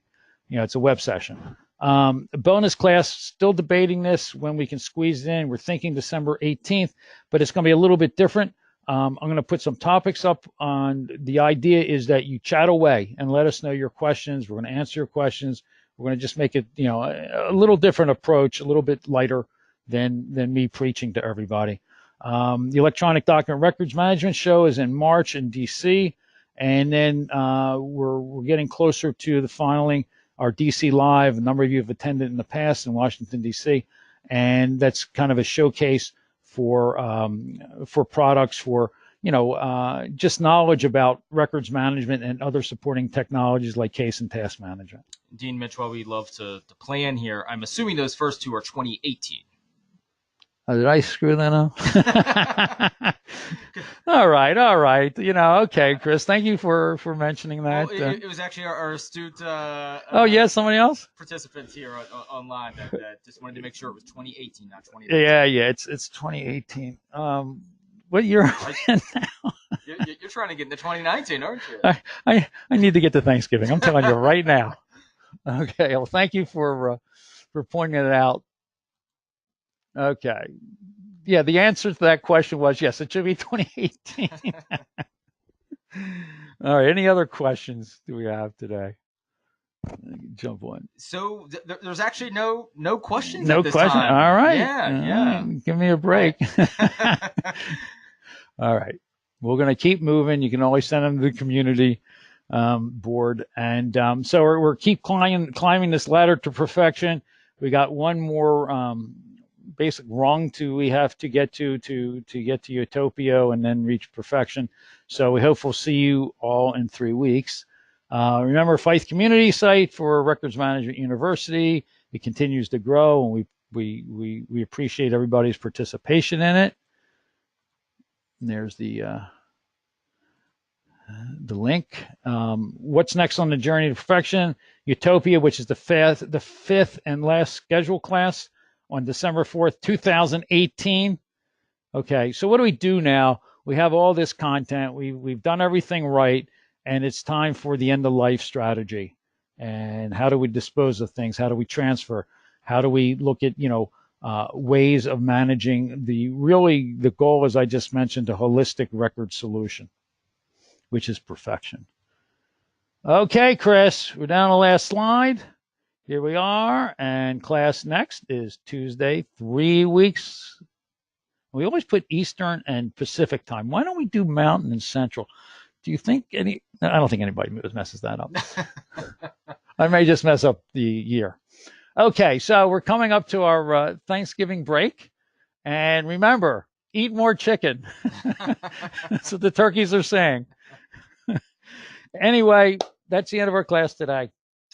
S2: It's a web session. Bonus class, still debating this when we can squeeze it in. We're thinking December 18th, but it's going to be a little bit different. I'm going to put some topics up on. The idea is that you chat away and let us know your questions. We're going to answer your questions. We're going to just make it, a little different approach, a little bit lighter than me preaching to everybody. The Electronic Document Records Management Show is in March in DC, and then we're getting closer to the finaling our DC Live. A number of you have attended in the past in Washington DC, and that's kind of a showcase for products, for just knowledge about records management and other supporting technologies like case and task management.
S1: Dean Mitch, while we love to plan here, I'm assuming those first two are 2018.
S2: Oh, did I screw that up? All right. Okay, Chris, thank you for mentioning that.
S1: Well, it was actually our astute
S2: oh, yeah, somebody else?
S1: Participants here online that just wanted to make sure it was 2018, not 2019.
S2: Yeah, it's 2018. What year are we in now?
S1: You're trying to get into 2019, aren't you?
S2: I need to get to Thanksgiving. I'm telling you right now. Okay, well, thank you for pointing it out. Okay. Yeah, the answer to that question was yes, it should be 2018. All right, any other questions do we have today? Jump on.
S1: So there's actually no questions.
S2: No
S1: at this
S2: question.
S1: time.
S2: All right.
S1: Yeah.
S2: Give me a break. All right. We're going to keep moving. You can always send them to the community board. And so we're keep climbing this ladder to perfection. We got one more basic rung we have to get to get to Utopia and then reach perfection. So we hope we'll see you all in 3 weeks. Remember, Faith Community site for Records Management University. It continues to grow, and we appreciate everybody's participation in it. And there's the link. What's next on the journey to perfection? Utopia, which is the fifth and last scheduled class on December 4th, 2018. Okay, so what do we do now? We have all this content. We've done everything right, and it's time for the end-of-life strategy. And how do we dispose of things? How do we transfer? How do we look at, ways of managing the goal, as I just mentioned, a holistic record solution, which is perfection. Okay, Chris, we're down to the last slide. Here we are, and class next is Tuesday, 3 weeks. We always put Eastern and Pacific time. Why don't we do Mountain and Central? Do you think I don't think anybody messes that up. I may just mess up the year. Okay, so we're coming up to our Thanksgiving break. And remember, eat more chicken. That's what the turkeys are saying. Anyway, that's the end of our class today.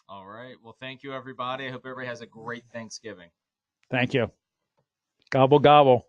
S1: All right. Well, thank you, everybody. I hope everybody has a great Thanksgiving.
S2: Thank you. Gobble, gobble.